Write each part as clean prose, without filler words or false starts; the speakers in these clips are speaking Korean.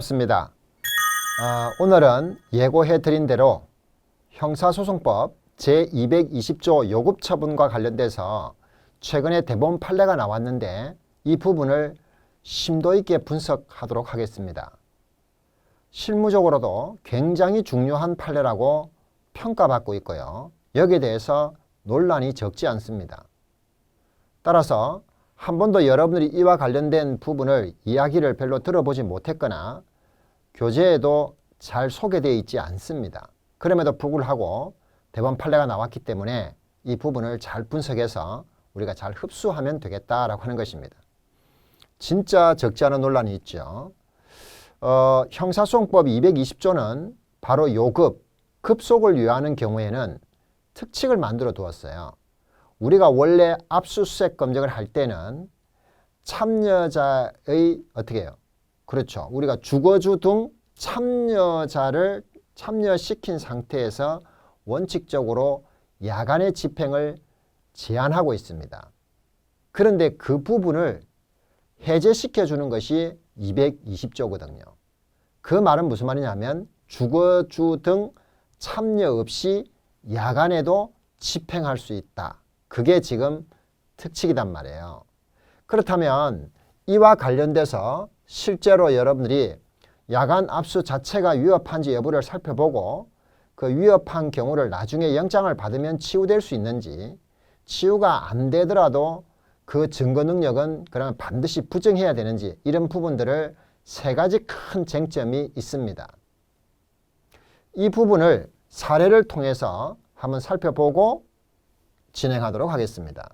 반갑습니다. 오늘은 예고해 드린 대로 형사소송법 제220조 요급처분과 관련돼서 최근에 대법원 판례가 나왔는데 이 부분을 심도 있게 분석하도록 하겠습니다. 실무적으로도 굉장히 중요한 판례라고 평가받고 있고요. 여기에 대해서 논란이 적지 않습니다. 따라서 한 번도 여러분들이 이와 관련된 부분을 이야기를 별로 들어보지 못했거나 교재에도 잘 소개되어 있지 않습니다. 그럼에도 불구하고 대법원 판례가 나왔기 때문에 이 부분을 잘 분석해서 우리가 잘 흡수하면 되겠다라고 하는 것입니다. 진짜 적지 않은 논란이 있죠. 형사소송법 220조는 바로 요급, 급속을 유효하는 경우에는 특칙을 만들어 두었어요. 우리가 원래 압수수색 검증을 할 때는 참여자의 어떻게 해요? 그렇죠. 우리가 주거주 등 참여자를 참여시킨 상태에서 원칙적으로 야간의 집행을 제한하고 있습니다. 그런데 그 부분을 해제시켜 주는 것이 220조거든요. 그 말은 무슨 말이냐면 주거주 등 참여 없이 야간에도 집행할 수 있다. 그게 지금 특칙이란 말이에요. 그렇다면 이와 관련돼서 실제로 여러분들이 야간 압수 자체가 위협한지 여부를 살펴보고 그 위협한 경우를 나중에 영장을 받으면 치유될 수 있는지, 치유가 안 되더라도 그 증거 능력은 그러면 반드시 부정해야 되는지, 이런 부분들을 세 가지 큰 쟁점이 있습니다. 이 부분을 사례를 통해서 한번 살펴보고 진행하도록 하겠습니다.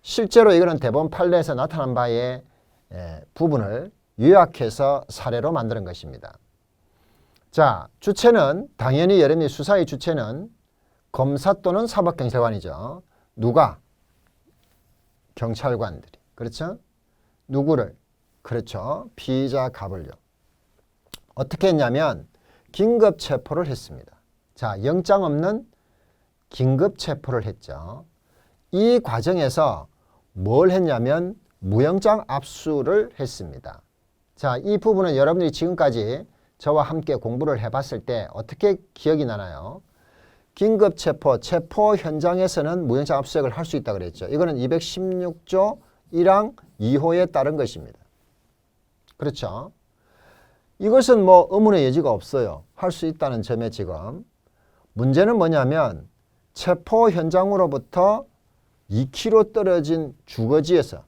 실제로 이거는 대법원 판례에서 나타난 바의 부분을 요약해서 사례로 만드는 것입니다. 자, 주체는 당연히 여러분이 수사의 주체는 검사 또는 사법경찰관이죠. 누가? 경찰관들이. 그렇죠? 누구를? 그렇죠. 피의자 갑을요. 어떻게 했냐면 긴급 체포를 했습니다. 자, 영장 없는 긴급 체포를 했죠. 이 과정에서 뭘 했냐면 무영장 압수를 했습니다. 자, 이 부분은 여러분들이 지금까지 저와 함께 공부를 해봤을 때 어떻게 기억이 나나요? 긴급 체포, 체포 현장에서는 무영장 압수수색을 할 수 있다고 그랬죠. 이거는 216조 1항 2호에 따른 것입니다. 그렇죠? 이것은 뭐 의문의 여지가 없어요. 할 수 있다는 점에 지금. 문제는 뭐냐면 체포 현장으로부터 2km 떨어진 주거지에서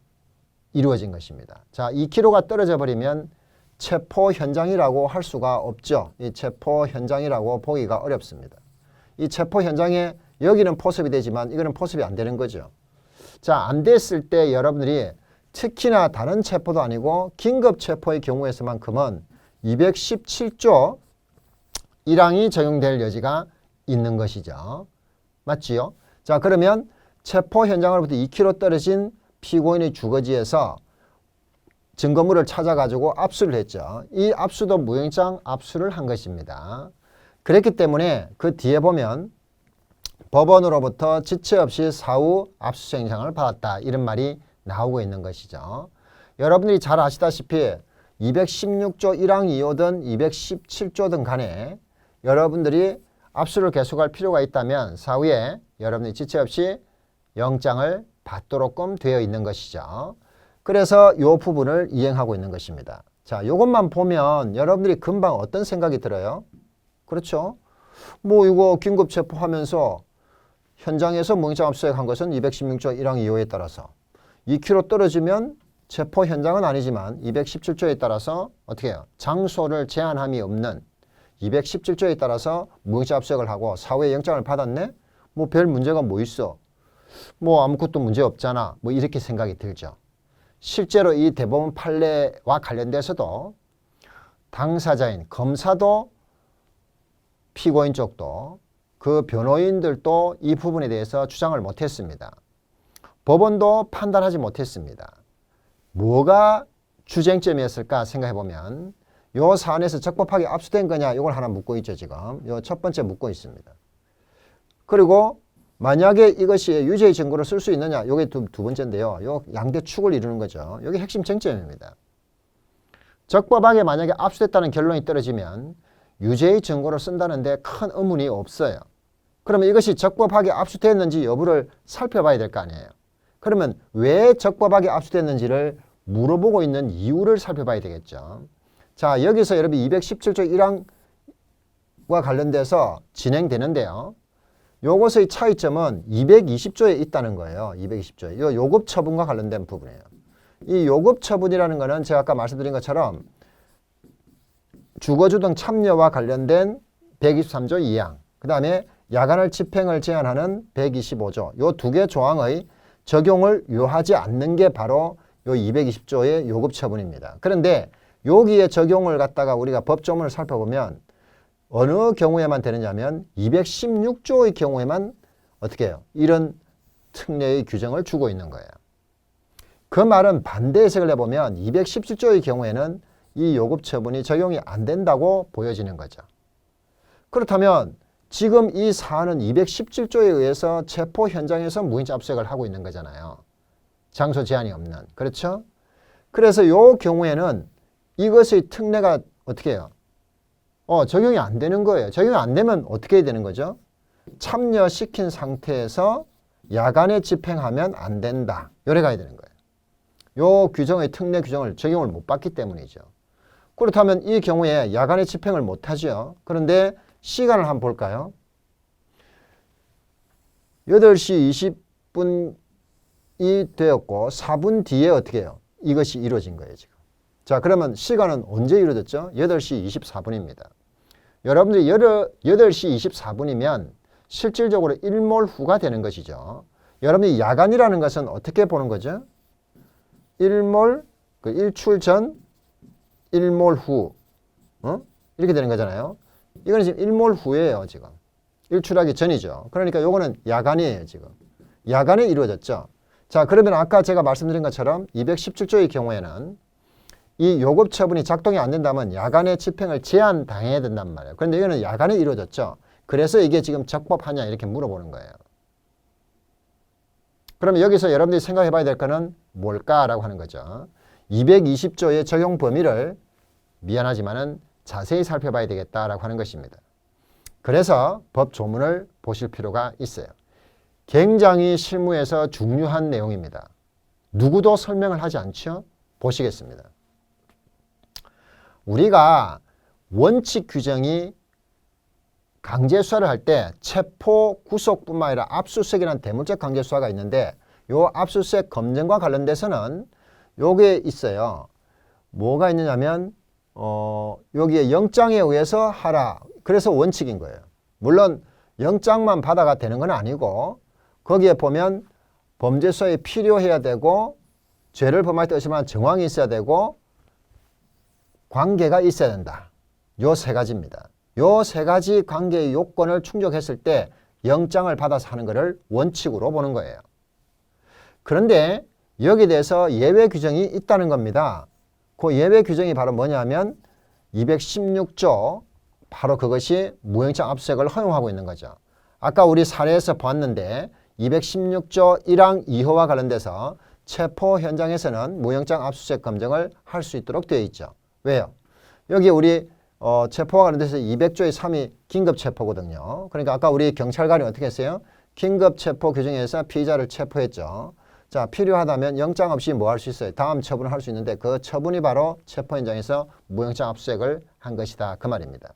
이루어진 것입니다. 자, 2km가 떨어져 버리면 체포 현장이라고 할 수가 없죠. 이 체포 현장이라고 보기가 어렵습니다. 이 체포 현장에 여기는 포섭이 되지만 이거는 포섭이 안 되는 거죠. 자, 안 됐을 때 여러분들이 특히나 다른 체포도 아니고 긴급 체포의 경우에서만큼은 217조 1항이 적용될 여지가 있는 것이죠. 맞지요? 자, 그러면 체포 현장으로부터 2km 떨어진 피고인의 주거지에서 증거물을 찾아가지고 압수를 했죠. 이 압수도 무영장 압수를 한 것입니다. 그렇기 때문에 그 뒤에 보면 법원으로부터 지체 없이 사후 압수수색 영장을 받았다. 이런 말이 나오고 있는 것이죠. 여러분들이 잘 아시다시피 216조 1항 2호든 217조든 간에 여러분들이 압수를 계속할 필요가 있다면 사후에 여러분들이 지체 없이 영장을 받도록끔 되어 있는 것이죠. 그래서 이 부분을 이행하고 있는 것입니다. 자, 이것만 보면 여러분들이 금방 어떤 생각이 들어요? 그렇죠? 뭐 이거 긴급 체포하면서 현장에서 무영장 압수수색한 것은 216조 1항 2호에 따라서 2km 떨어지면 체포 현장은 아니지만 217조에 따라서 어떻게 해요? 장소를 제한함이 없는 217조에 따라서 무영장 압수수색을 하고 사후에 영장을 받았네? 뭐 별 문제가 뭐 있어? 뭐 아무것도 문제 없잖아. 뭐 이렇게 생각이 들죠. 실제로 이 대법원 판례와 관련돼서도 당사자인 검사도 피고인 쪽도 그 변호인들도 이 부분에 대해서 주장을 못했습니다. 법원도 판단하지 못했습니다. 뭐가 주쟁점이었을까 생각해보면 요 사안에서 적법하게 압수된 거냐 이걸 하나 묻고 있죠. 지금 요 첫 번째 묻고 있습니다. 그리고 만약에 이것이 유죄의 증거로 쓸 수 있느냐 요게 두 번째인데요. 요 양대 축을 이루는 거죠. 요게 핵심 쟁점입니다. 적법하게 만약에 압수됐다는 결론이 떨어지면 유죄의 증거로 쓴다는데 큰 의문이 없어요. 그러면 이것이 적법하게 압수됐는지 여부를 살펴봐야 될 거 아니에요. 그러면 왜 적법하게 압수됐는지를 물어보고 있는 이유를 살펴봐야 되겠죠. 자, 여기서 여러분 217조 1항과 관련돼서 진행되는데요. 요것의 차이점은 220조에 있다는 거예요. 220조에. 이 요급 처분과 관련된 부분이에요. 이 요급 처분이라는 거는 제가 아까 말씀드린 것처럼 주거주 등 참여와 관련된 123조 2항, 그 다음에 야간을 집행을 제한하는 125조, 요 두 개 조항의 적용을 요하지 않는 게 바로 요 220조의 요급 처분입니다. 그런데 여기에 적용을 갖다가 우리가 법조문을 살펴보면 어느 경우에만 되느냐면 216조의 경우에만 어떻게 해요? 이런 특례의 규정을 주고 있는 거예요. 그 말은 반대 해석을 해보면 217조의 경우에는 이 요급 처분이 적용이 안 된다고 보여지는 거죠. 그렇다면 지금 이 사안은 217조에 의해서 체포 현장에서 무인자 압수수색을 하고 있는 거잖아요. 장소 제한이 없는. 그렇죠? 그래서 이 경우에는 이것의 특례가 어떻게 해요? 적용이 안 되는 거예요. 적용이 안 되면 어떻게 해야 되는 거죠? 참여시킨 상태에서 야간에 집행하면 안 된다. 요래 가야 되는 거예요. 요 규정의 특례 규정을 적용을 못 받기 때문이죠. 그렇다면 이 경우에 야간에 집행을 못 하죠. 그런데 시간을 한번 볼까요? 8시 20분이 되었고 4분 뒤에 어떻게 해요? 이것이 이루어진 거예요, 지금. 자, 그러면 시간은 언제 이루어졌죠? 8시 24분입니다. 여러분들이 8시 24분이면 실질적으로 일몰 후가 되는 것이죠. 여러분이 야간이라는 것은 어떻게 보는 거죠? 일몰, 일출 전, 일몰 후. 이렇게 되는 거잖아요. 이거는 지금 일몰 후예요, 지금. 일출하기 전이죠. 그러니까 요거는 야간이에요, 지금. 야간에 이루어졌죠. 자, 그러면 아까 제가 말씀드린 것처럼 217조의 경우에는 이 요급 처분이 작동이 안 된다면 야간에 집행을 제한당해야 된단 말이에요. 그런데 이거는 야간에 이루어졌죠. 그래서 이게 지금 적법하냐 이렇게 물어보는 거예요. 그러면 여기서 여러분들이 생각해 봐야 될 거는 뭘까라고 하는 거죠. 220조의 적용 범위를 미안하지만은 자세히 살펴봐야 되겠다라고 하는 것입니다. 그래서 법 조문을 보실 필요가 있어요. 굉장히 실무에서 중요한 내용입니다. 누구도 설명을 하지 않죠? 보시겠습니다. 우리가 원칙 규정이 강제 수사를 할 때 체포, 구속뿐만 아니라 압수수색이라는 대물적 강제 수사가 있는데 이 압수수색 검증과 관련돼서는 요게 있어요. 뭐가 있느냐면 여기에 영장에 의해서 하라. 그래서 원칙인 거예요. 물론 영장만 받아가 되는 건 아니고 거기에 보면 범죄 수사에 필요해야 되고 죄를 범할 때 의심한 정황이 있어야 되고 관계가 있어야 된다. 요 세 가지입니다. 요 세 가지 관계의 요건을 충족했을 때 영장을 받아서 하는 것을 원칙으로 보는 거예요. 그런데 여기에 대해서 예외 규정이 있다는 겁니다. 그 예외 규정이 바로 뭐냐면 216조, 바로 그것이 무영장 압수수색을 허용하고 있는 거죠. 아까 우리 사례에서 봤는데 216조 1항 2호와 관련돼서 체포 현장에서는 무영장 압수수색 검증을 할 수 있도록 되어 있죠. 왜요? 여기 우리 체포와 관련돼서 200조의 3이 긴급체포거든요. 그러니까 아까 우리 경찰관이 어떻게 했어요? 긴급체포 규정에서 피의자를 체포했죠. 자, 필요하다면 영장 없이 뭐 할 수 있어요? 다음 처분을 할 수 있는데 그 처분이 바로 체포 현장에서 무영장 압수수색을 한 것이다. 그 말입니다.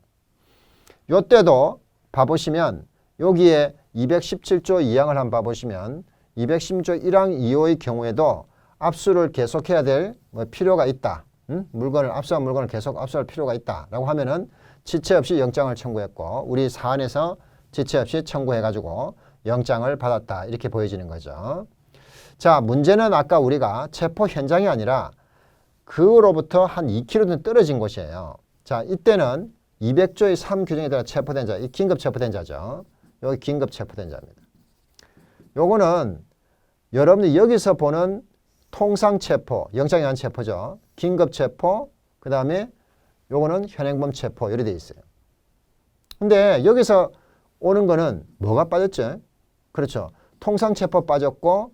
요때도 봐보시면 여기에 217조 2항을 한번 봐보시면 216조 1항 2호의 경우에도 압수를 계속해야 될 필요가 있다. 압수한 물건을 계속 압수할 필요가 있다라고 하면은 지체 없이 영장을 청구했고 우리 사안에서 지체 없이 청구해가지고 영장을 받았다. 이렇게 보여지는 거죠. 자, 문제는 아까 우리가 체포 현장이 아니라 그로부터 한 2km 떨어진 곳이에요. 자, 이때는 200조의 3 규정에 따라 체포된 자, 이 긴급 체포된 자죠. 여기 긴급 체포된 자입니다. 요거는 여러분들 여기서 보는 통상 체포, 영장에 의한 체포죠. 긴급 체포, 그 다음에 요거는 현행범 체포, 이렇게 돼 있어요. 근데 여기서 오는 거는 뭐가 빠졌죠? 그렇죠. 통상 체포 빠졌고,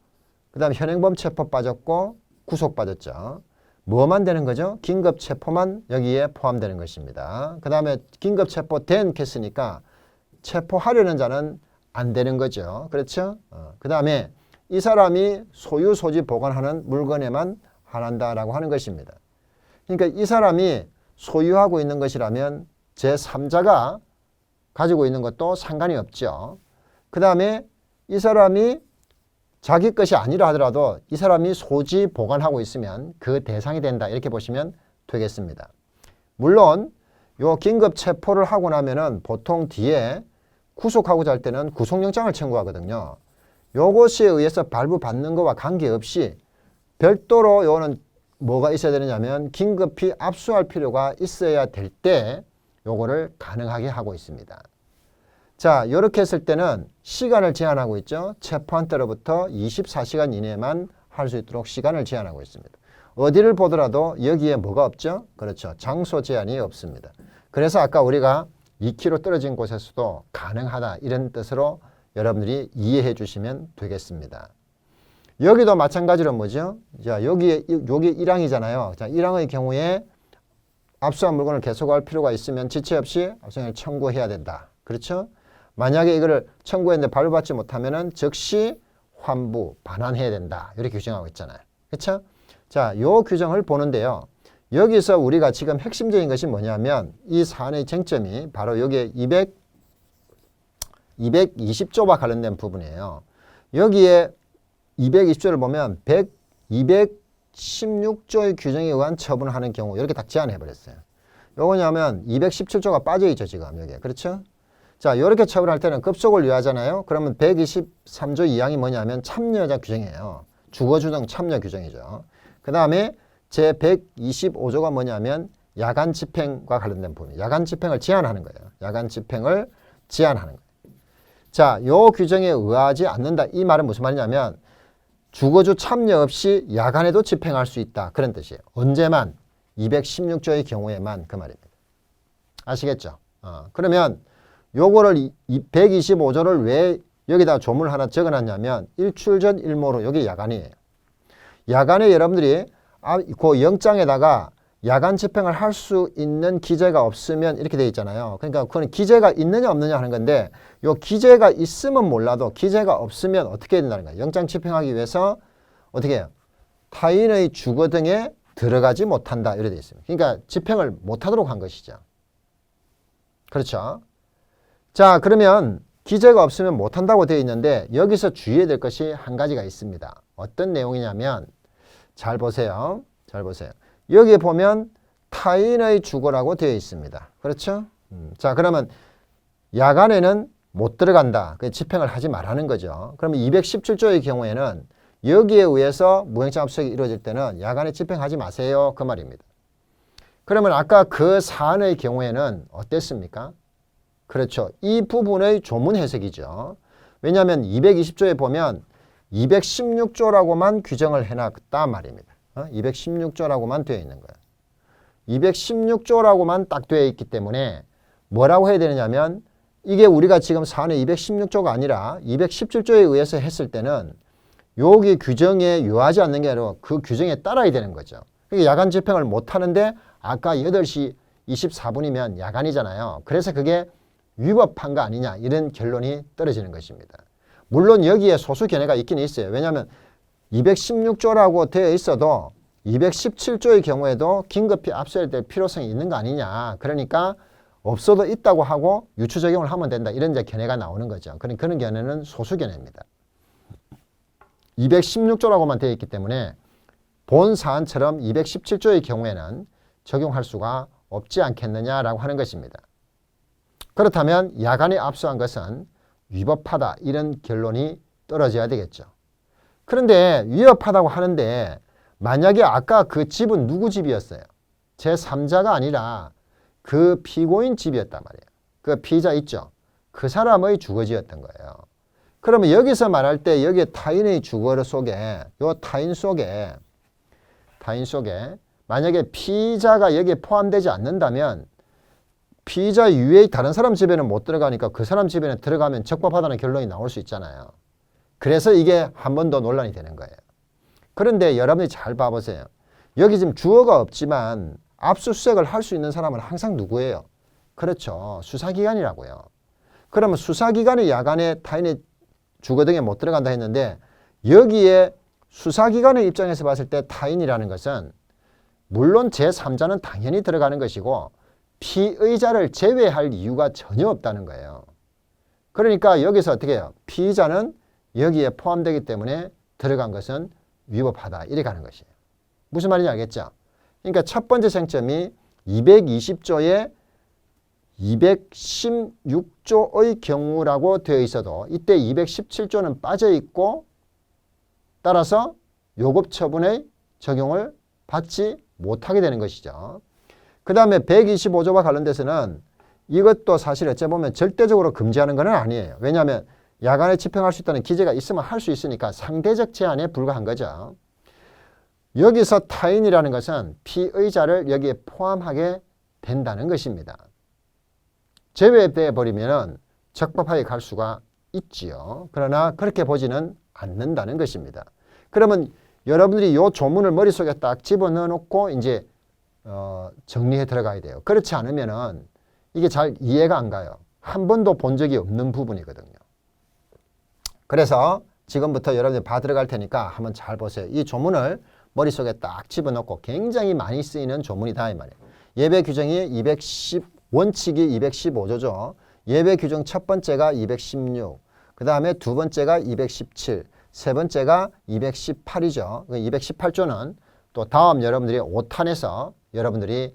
그 다음에 현행범 체포 빠졌고, 구속 빠졌죠. 뭐만 되는 거죠? 긴급체포만 여기에 포함되는 것입니다. 그 다음에 긴급체포된 케이스니까 체포하려는 자는 안 되는 거죠. 그렇죠? 그 다음에 이 사람이 소유, 소지, 보관하는 물건에만 한한다라고 하는 것입니다. 그러니까 이 사람이 소유하고 있는 것이라면 제3자가 가지고 있는 것도 상관이 없죠. 그 다음에 이 사람이 자기 것이 아니라 하더라도 이 사람이 소지 보관하고 있으면 그 대상이 된다. 이렇게 보시면 되겠습니다. 물론 요 긴급 체포를 하고 나면은 보통 뒤에 구속하고자 할 때는 구속영장을 청구하거든요. 요것에 의해서 발부받는 것과 관계없이 별도로 요거는 뭐가 있어야 되느냐면 긴급히 압수할 필요가 있어야 될 때 요거를 가능하게 하고 있습니다. 자, 이렇게 했을 때는 시간을 제한하고 있죠. 체포한 때로부터 24시간 이내만 할 수 있도록 시간을 제한하고 있습니다. 어디를 보더라도 여기에 뭐가 없죠? 그렇죠. 장소 제한이 없습니다. 그래서 아까 우리가 2km 떨어진 곳에서도 가능하다 이런 뜻으로 여러분들이 이해해 주시면 되겠습니다. 여기도 마찬가지로 뭐죠? 자, 여기 1항이잖아요. 자, 1항의 경우에 압수한 물건을 계속할 필요가 있으면 지체 없이 압수를 청구해야 된다. 그렇죠? 만약에 이거를 청구했는데 발부받지 못하면은 즉시 환부, 반환해야 된다. 이렇게 규정하고 있잖아요. 그렇죠? 자, 요 규정을 보는데요. 여기서 우리가 지금 핵심적인 것이 뭐냐면 이 사안의 쟁점이 바로 여기에 220조와 관련된 부분이에요. 여기에 220조를 보면 216조의 규정에 의한 처분을 하는 경우 이렇게 딱 제한해 버렸어요. 요거냐면 217조가 빠져 있죠, 지금 여기에. 그렇죠? 자, 이렇게 처분할 때는 급속을 유예하잖아요. 그러면 123조 2항이 뭐냐면 참여자 규정이에요. 주거주동 참여 규정이죠. 그 다음에 제 125조가 뭐냐면 야간 집행과 관련된 부분. 야간 집행을 제한하는 거예요. 야간 집행을 제한하는 거예요. 자, 요 규정에 의하지 않는다. 이 말은 무슨 말이냐면 주거주 참여 없이 야간에도 집행할 수 있다. 그런 뜻이에요. 언제만? 216조의 경우에만 그 말입니다. 아시겠죠? 그러면 요거를 125조를 왜 여기다 조문을 하나 적어놨냐면 일출전 일모로 여기 야간이에요. 야간에 여러분들이 그 영장에다가 야간 집행을 할 수 있는 기재가 없으면 이렇게 돼 있잖아요. 그러니까 그건 기재가 있느냐 없느냐 하는 건데 요 기재가 있으면 몰라도 기재가 없으면 어떻게 해야 된다는 거예요. 영장 집행하기 위해서 어떻게 해요? 타인의 주거 등에 들어가지 못한다. 이렇게 돼 있습니다. 그러니까 집행을 못하도록 한 것이죠. 그렇죠? 자, 그러면 기재가 없으면 못한다고 되어 있는데 여기서 주의해야 될 것이 한 가지가 있습니다. 어떤 내용이냐면 잘 보세요. 잘 보세요. 여기에 보면 타인의 주거라고 되어 있습니다. 그렇죠? 자, 그러면 야간에는 못 들어간다. 그 집행을 하지 말라는 거죠. 그러면 217조의 경우에는 여기에 의해서 무행청 압수수색이 이루어질 때는 야간에 집행하지 마세요. 그 말입니다. 그러면 아까 그 사안의 경우에는 어땠습니까? 그렇죠. 이 부분의 조문 해석이죠. 왜냐하면 220조에 보면 216조라고만 규정을 해놨다 말입니다. 216조라고만 되어 있는 거예요. 216조라고만 딱 되어 있기 때문에 뭐라고 해야 되느냐면 이게 우리가 지금 사안의 216조가 아니라 217조에 의해서 했을 때는 여기 규정에 유하지 않는 게 아니라 그 규정에 따라야 되는 거죠. 그러니까 야간 집행을 못 하는데 아까 8시 24분이면 야간이잖아요. 그래서 그게 위법한 거 아니냐 이런 결론이 떨어지는 것입니다. 물론 여기에 소수 견해가 있긴 있어요. 왜냐하면 216조라고 되어 있어도 217조의 경우에도 긴급히 압수해야 될 필요성이 있는 거 아니냐. 그러니까 없어도 있다고 하고 유추 적용을 하면 된다. 이런 이제 견해가 나오는 거죠. 그런 견해는 소수 견해입니다. 216조라고만 되어 있기 때문에 본 사안처럼 217조의 경우에는 적용할 수가 없지 않겠느냐라고 하는 것입니다. 그렇다면 야간에 압수한 것은 위법하다 이런 결론이 떨어져야 되겠죠. 그런데 위법하다고 하는데 만약에 아까 그 집은 누구 집이었어요? 제3자가 아니라 그 피고인 집이었단 말이에요. 그 피의자 있죠? 그 사람의 주거지였던 거예요. 그러면 여기서 말할 때 여기에 타인의 주거 속에 요 타인 속에 만약에 피의자가 여기에 포함되지 않는다면 피의자 이외의 다른 사람 집에는 못 들어가니까 그 사람 집에는 들어가면 적법하다는 결론이 나올 수 있잖아요. 그래서 이게 한 번 더 논란이 되는 거예요. 그런데 여러분이 잘 봐보세요. 여기 지금 주어가 없지만 압수수색을 할 수 있는 사람은 항상 누구예요? 그렇죠. 수사기관이라고요. 그러면 수사기관의 야간에 타인의 주거 등에 못 들어간다 했는데 여기에 수사기관의 입장에서 봤을 때 타인이라는 것은 물론 제3자는 당연히 들어가는 것이고 피의자를 제외할 이유가 전혀 없다는 거예요. 그러니까 여기서 어떻게 해요? 피의자는 여기에 포함되기 때문에 들어간 것은 위법하다. 이렇게 가는 것이에요. 무슨 말인지 알겠죠? 그러니까 첫 번째 쟁점이 220조에 216조의 경우라고 되어 있어도 이때 217조는 빠져 있고 따라서 요급처분의 적용을 받지 못하게 되는 것이죠. 그 다음에 125조와 관련돼서는 이것도 사실 어째 보면 절대적으로 금지하는 건 아니에요. 왜냐하면 야간에 집행할 수 있다는 기재가 있으면 할 수 있으니까 상대적 제한에 불과한 거죠. 여기서 타인이라는 것은 피의자를 여기에 포함하게 된다는 것입니다. 제외돼 버리면 적법하게 갈 수가 있지요. 그러나 그렇게 보지는 않는다는 것입니다. 그러면 여러분들이 이 조문을 머릿속에 딱 집어넣어 놓고 이제 정리해 들어가야 돼요. 그렇지 않으면은 이게 잘 이해가 안 가요. 한 번도 본 적이 없는 부분이거든요. 그래서 지금부터 여러분들 봐 들어갈 테니까 한번 잘 보세요. 이 조문을 머릿속에 딱 집어넣고 굉장히 많이 쓰이는 조문이다 이 말이에요. 예배 규정이 원칙이 215조죠. 예배 규정 첫 번째가 216, 그 다음에 두 번째가 217, 세 번째가 218이죠. 218조는 또 다음 여러분들이 5탄에서 여러분들이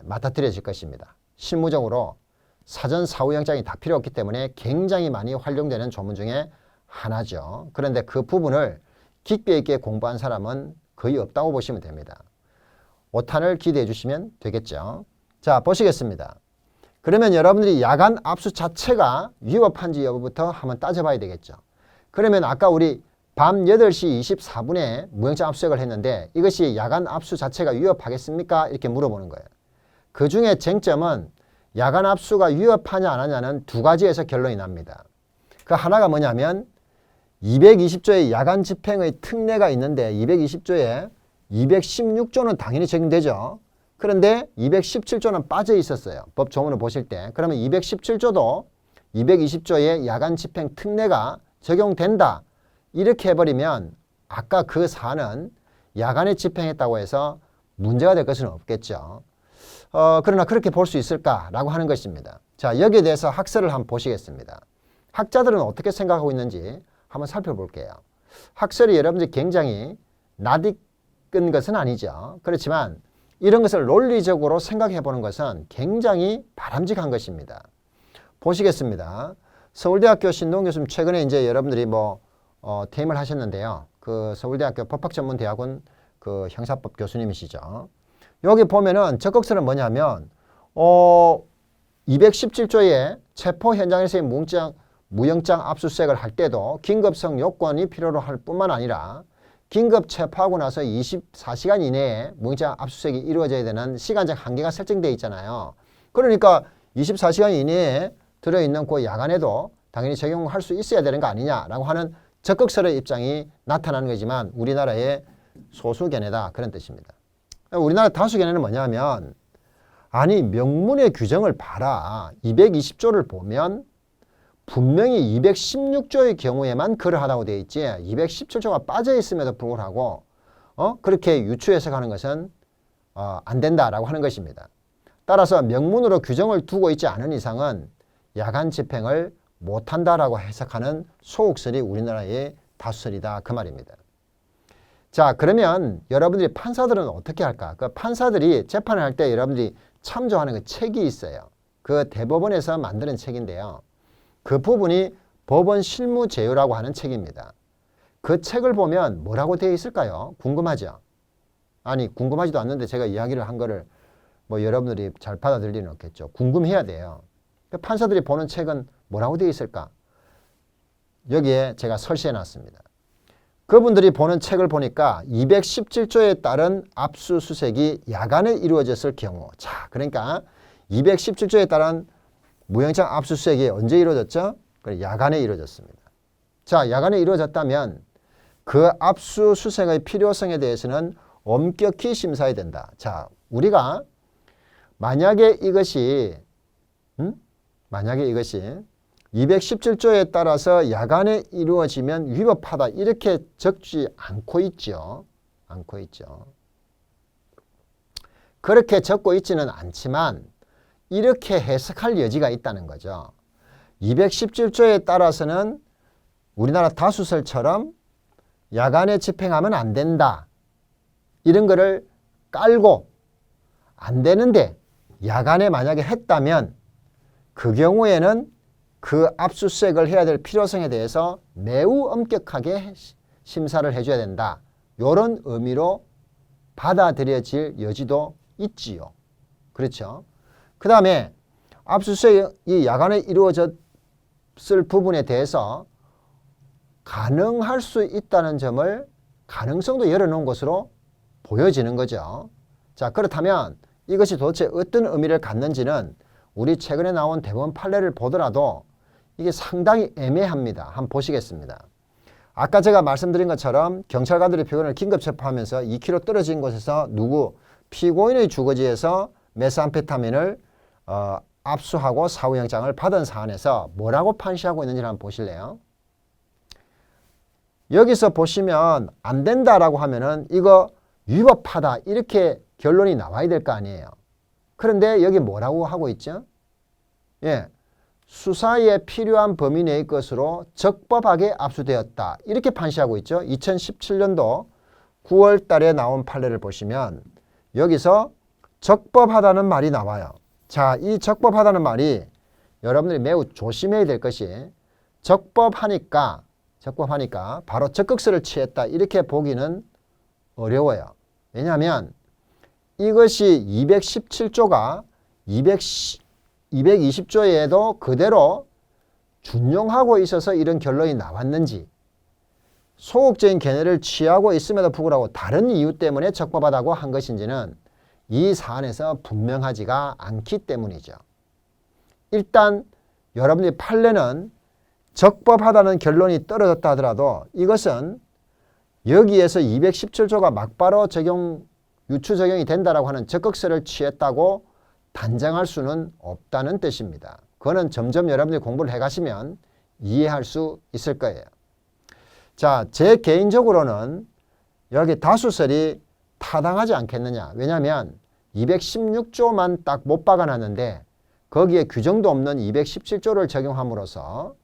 맡아들여질 것입니다. 실무적으로 사전 사후영장이 다 필요 없기 때문에 굉장히 많이 활용되는 조문 중에 하나죠. 그런데 그 부분을 깊이 있게 공부한 사람은 거의 없다고 보시면 됩니다. 5탄을 기대해 주시면 되겠죠. 자, 보시겠습니다. 그러면 여러분들이 야간 압수 자체가 위법한지 여부부터 한번 따져봐야 되겠죠. 그러면 아까 우리 밤 8시 24분에 무영장 압수수색을 했는데 이것이 야간 압수 자체가 위법하겠습니까? 이렇게 물어보는 거예요. 그 중에 쟁점은 야간 압수가 위법하냐 안 하냐는 두 가지에서 결론이 납니다. 그 하나가 뭐냐면 220조의 야간 집행의 특례가 있는데 220조에 216조는 당연히 적용되죠. 그런데 217조는 빠져 있었어요. 법 조문을 보실 때. 그러면 217조도 220조의 야간 집행 특례가 적용된다. 이렇게 해버리면 아까 그 사안은 야간에 집행했다고 해서 문제가 될 것은 없겠죠. 그러나 그렇게 볼 수 있을까라고 하는 것입니다. 자, 여기에 대해서 학설을 한번 보시겠습니다. 학자들은 어떻게 생각하고 있는지 한번 살펴볼게요. 학설이 여러분들이 굉장히 낯익은 것은 아니죠. 그렇지만 이런 것을 논리적으로 생각해 보는 것은 굉장히 바람직한 것입니다. 보시겠습니다. 서울대학교 신동 교수님 최근에 이제 여러분들이 퇴임을 하셨는데요. 그 서울대학교 법학전문대학원 그 형사법 교수님이시죠. 여기 보면은 적극설은 뭐냐면 217조의 체포 현장에서의 무영장 압수수색을 할 때도 긴급성 요건이 필요로 할 뿐만 아니라 긴급 체포하고 나서 24시간 이내에 무영장 압수수색이 이루어져야 되는 시간적 한계가 설정되어 있잖아요. 그러니까 24시간 이내에 들어있는 그 야간에도 당연히 적용할 수 있어야 되는 거 아니냐라고 하는 적극설의 입장이 나타나는 거지만 우리나라의 소수 견해다 그런 뜻입니다. 우리나라 다수 견해는 뭐냐면 아니 명문의 규정을 봐라. 220조를 보면 분명히 216조의 경우에만 그러하다고 되어 있지 217조가 빠져 있음에도 불구하고 그렇게 유추해석하는 것은 안 된다라고 하는 것입니다. 따라서 명문으로 규정을 두고 있지 않은 이상은 야간 집행을 못한다라고 해석하는 소극설이 우리나라의 다수설이다 그 말입니다. 자, 그러면 여러분들이 판사들은 어떻게 할까? 그 판사들이 재판을 할 때 여러분들이 참조하는 그 책이 있어요. 그 대법원에서 만드는 책인데요. 그 부분이 법원 실무제요라고 하는 책입니다. 그 책을 보면 뭐라고 되어 있을까요? 궁금하죠? 아니 궁금하지도 않는데 제가 이야기를 한 거를 여러분들이 잘 받아들일 리는 없겠죠. 궁금해야 돼요. 판사들이 보는 책은 뭐라고 되어 있을까? 여기에 제가 설치해 놨습니다. 그분들이 보는 책을 보니까 217조에 따른 압수수색이 야간에 이루어졌을 경우 자, 그러니까 217조에 따른 무영장 압수수색이 언제 이루어졌죠? 야간에 이루어졌습니다. 자, 야간에 이루어졌다면 그 압수수색의 필요성에 대해서는 엄격히 심사해야 된다. 자, 우리가 만약에 이것이 217조에 따라서 야간에 이루어지면 위법하다 이렇게 적지 않고 있죠. 그렇게 적고 있지는 않지만 이렇게 해석할 여지가 있다는 거죠. 217조에 따라서는 우리나라 다수설처럼 야간에 집행하면 안 된다. 이런 거를 깔고 안 되는데 야간에 만약에 했다면 그 경우에는 그 압수수색을 해야 될 필요성에 대해서 매우 엄격하게 심사를 해줘야 된다. 이런 의미로 받아들여질 여지도 있지요. 그렇죠? 그 다음에 압수수색이 야간에 이루어졌을 부분에 대해서 가능할 수 있다는 점을 가능성도 열어놓은 것으로 보여지는 거죠. 자, 그렇다면 이것이 도대체 어떤 의미를 갖는지는 우리 최근에 나온 대법원 판례를 보더라도 이게 상당히 애매합니다. 한번 보시겠습니다. 아까 제가 말씀드린 것처럼 경찰관들이 피고인을 긴급 체포하면서 2km 떨어진 곳에서 피고인의 주거지에서 메스암페타민을 압수하고 사후영장을 받은 사안에서 뭐라고 판시하고 있는지 한번 보실래요? 여기서 보시면 안 된다라고 하면은 이거 위법하다 이렇게 결론이 나와야 될 거 아니에요. 그런데 여기 뭐라고 하고 있죠? 예, 수사에 필요한 범위 내의 것으로 적법하게 압수되었다. 이렇게 판시하고 있죠. 2017년도 9월 달에 나온 판례를 보시면 여기서 적법하다는 말이 나와요. 자, 이 적법하다는 말이 여러분들이 매우 조심해야 될 것이 적법하니까 바로 적극서를 취했다. 이렇게 보기는 어려워요. 왜냐하면 이것이 217조가 220조에도 그대로 준용하고 있어서 이런 결론이 나왔는지 소극적인 견해를 취하고 있음에도 불구하고 다른 이유 때문에 적법하다고 한 것인지는 이 사안에서 분명하지가 않기 때문이죠. 일단 여러분들이 판례는 적법하다는 결론이 떨어졌다 하더라도 이것은 여기에서 217조가 막바로 유추 적용이 된다라고 하는 적극서를 취했다고 단정할 수는 없다는 뜻입니다. 그거는 점점 여러분들이 공부를 해가시면 이해할 수 있을 거예요. 자, 제 개인적으로는 여기 다수설이 타당하지 않겠느냐. 왜냐하면 216조만 딱 못 박아놨는데 거기에 규정도 없는 217조를 적용함으로써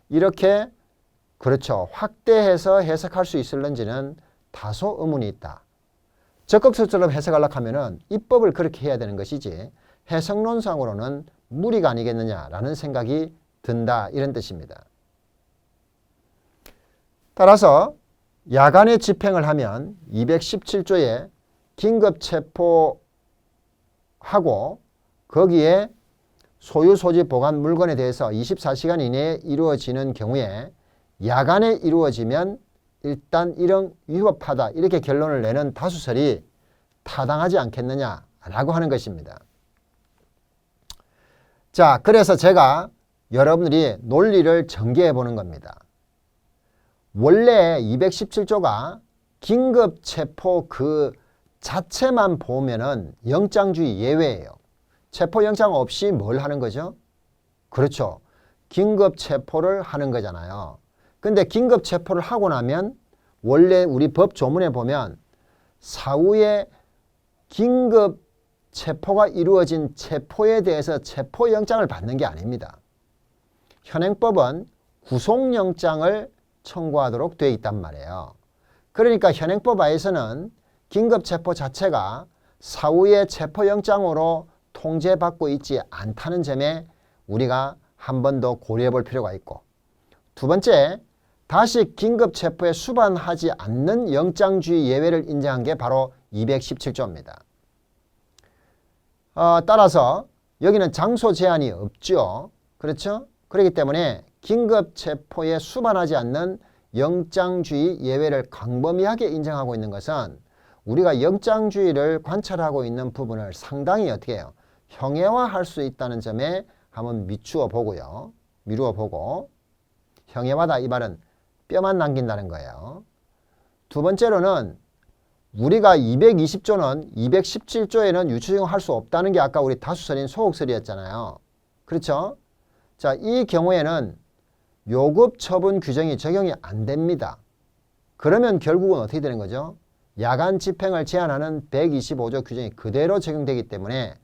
이렇게 그렇죠. 확대해서 해석할 수 있을는지는 다소 의문이 있다. 적극서처럼 해석하려고 하면은 입법을 그렇게 해야 되는 것이지 해석론상으로는 무리가 아니겠느냐라는 생각이 든다. 이런 뜻입니다. 따라서 야간에 집행을 하면 217조에 긴급체포하고 거기에 소유, 소지, 보관 물건에 대해서 24시간 이내에 이루어지는 경우에 야간에 이루어지면 일단 이런 위법하다 이렇게 결론을 내는 다수설이 타당하지 않겠느냐라고 하는 것입니다. 자, 그래서 제가 여러분들이 논리를 전개해 보는 겁니다. 원래 217조가 긴급체포 그 자체만 보면은 영장주의 예외예요. 체포영장 없이 뭘 하는 거죠? 그렇죠. 긴급체포를 하는 거잖아요. 근데 긴급체포를 하고 나면 원래 우리 법 조문에 보면 사후에 긴급체포가 이루어진 체포에 대해서 체포영장을 받는 게 아닙니다. 현행법은 구속영장을 청구하도록 되어 있단 말이에요. 그러니까 현행법 하에서는 긴급체포 자체가 사후에 체포영장으로 통제받고 있지 않다는 점에 우리가 한 번 더 고려해 볼 필요가 있고, 두 번째, 다시 긴급체포에 수반하지 않는 영장주의 예외를 인정한 게 바로 217조입니다. 따라서 여기는 장소 제한이 없죠. 그렇죠? 그렇기 때문에 긴급체포에 수반하지 않는 영장주의 예외를 광범위하게 인정하고 있는 것은 우리가 영장주의를 관찰하고 있는 부분을 상당히 어떻게 해요? 형해화할 수 있다는 점에 한번 미루어 보고 형해화다 이 말은 뼈만 남긴다는 거예요. 두 번째로는 우리가 220조는 217조에는 유추 적용할 수 없다는 게 아까 우리 다수설인 소극설이었잖아요. 그렇죠? 자, 이 경우에는 요급 처분 규정이 적용이 안 됩니다. 그러면 결국은 어떻게 되는 거죠? 야간 집행을 제한하는 125조 규정이 그대로 적용되기 때문에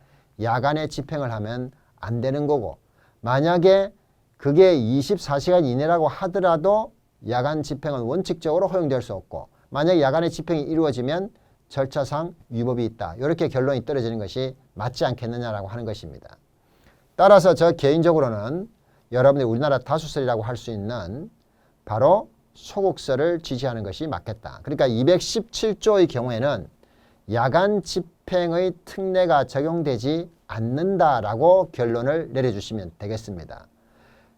야간에 집행을 하면 안 되는 거고, 만약에 그게 24시간 이내라고 하더라도 야간 집행은 원칙적으로 허용될 수 없고, 만약에 야간에 집행이 이루어지면 절차상 위법이 있다. 이렇게 결론이 떨어지는 것이 맞지 않겠느냐라고 하는 것입니다. 따라서 저 개인적으로는 여러분들이 우리나라 다수설이라고 할 수 있는 바로 소극설을 지지하는 것이 맞겠다. 그러니까 217조의 경우에는 야간 집행의 특례가 적용되지 않는다라고 결론을 내려주시면 되겠습니다.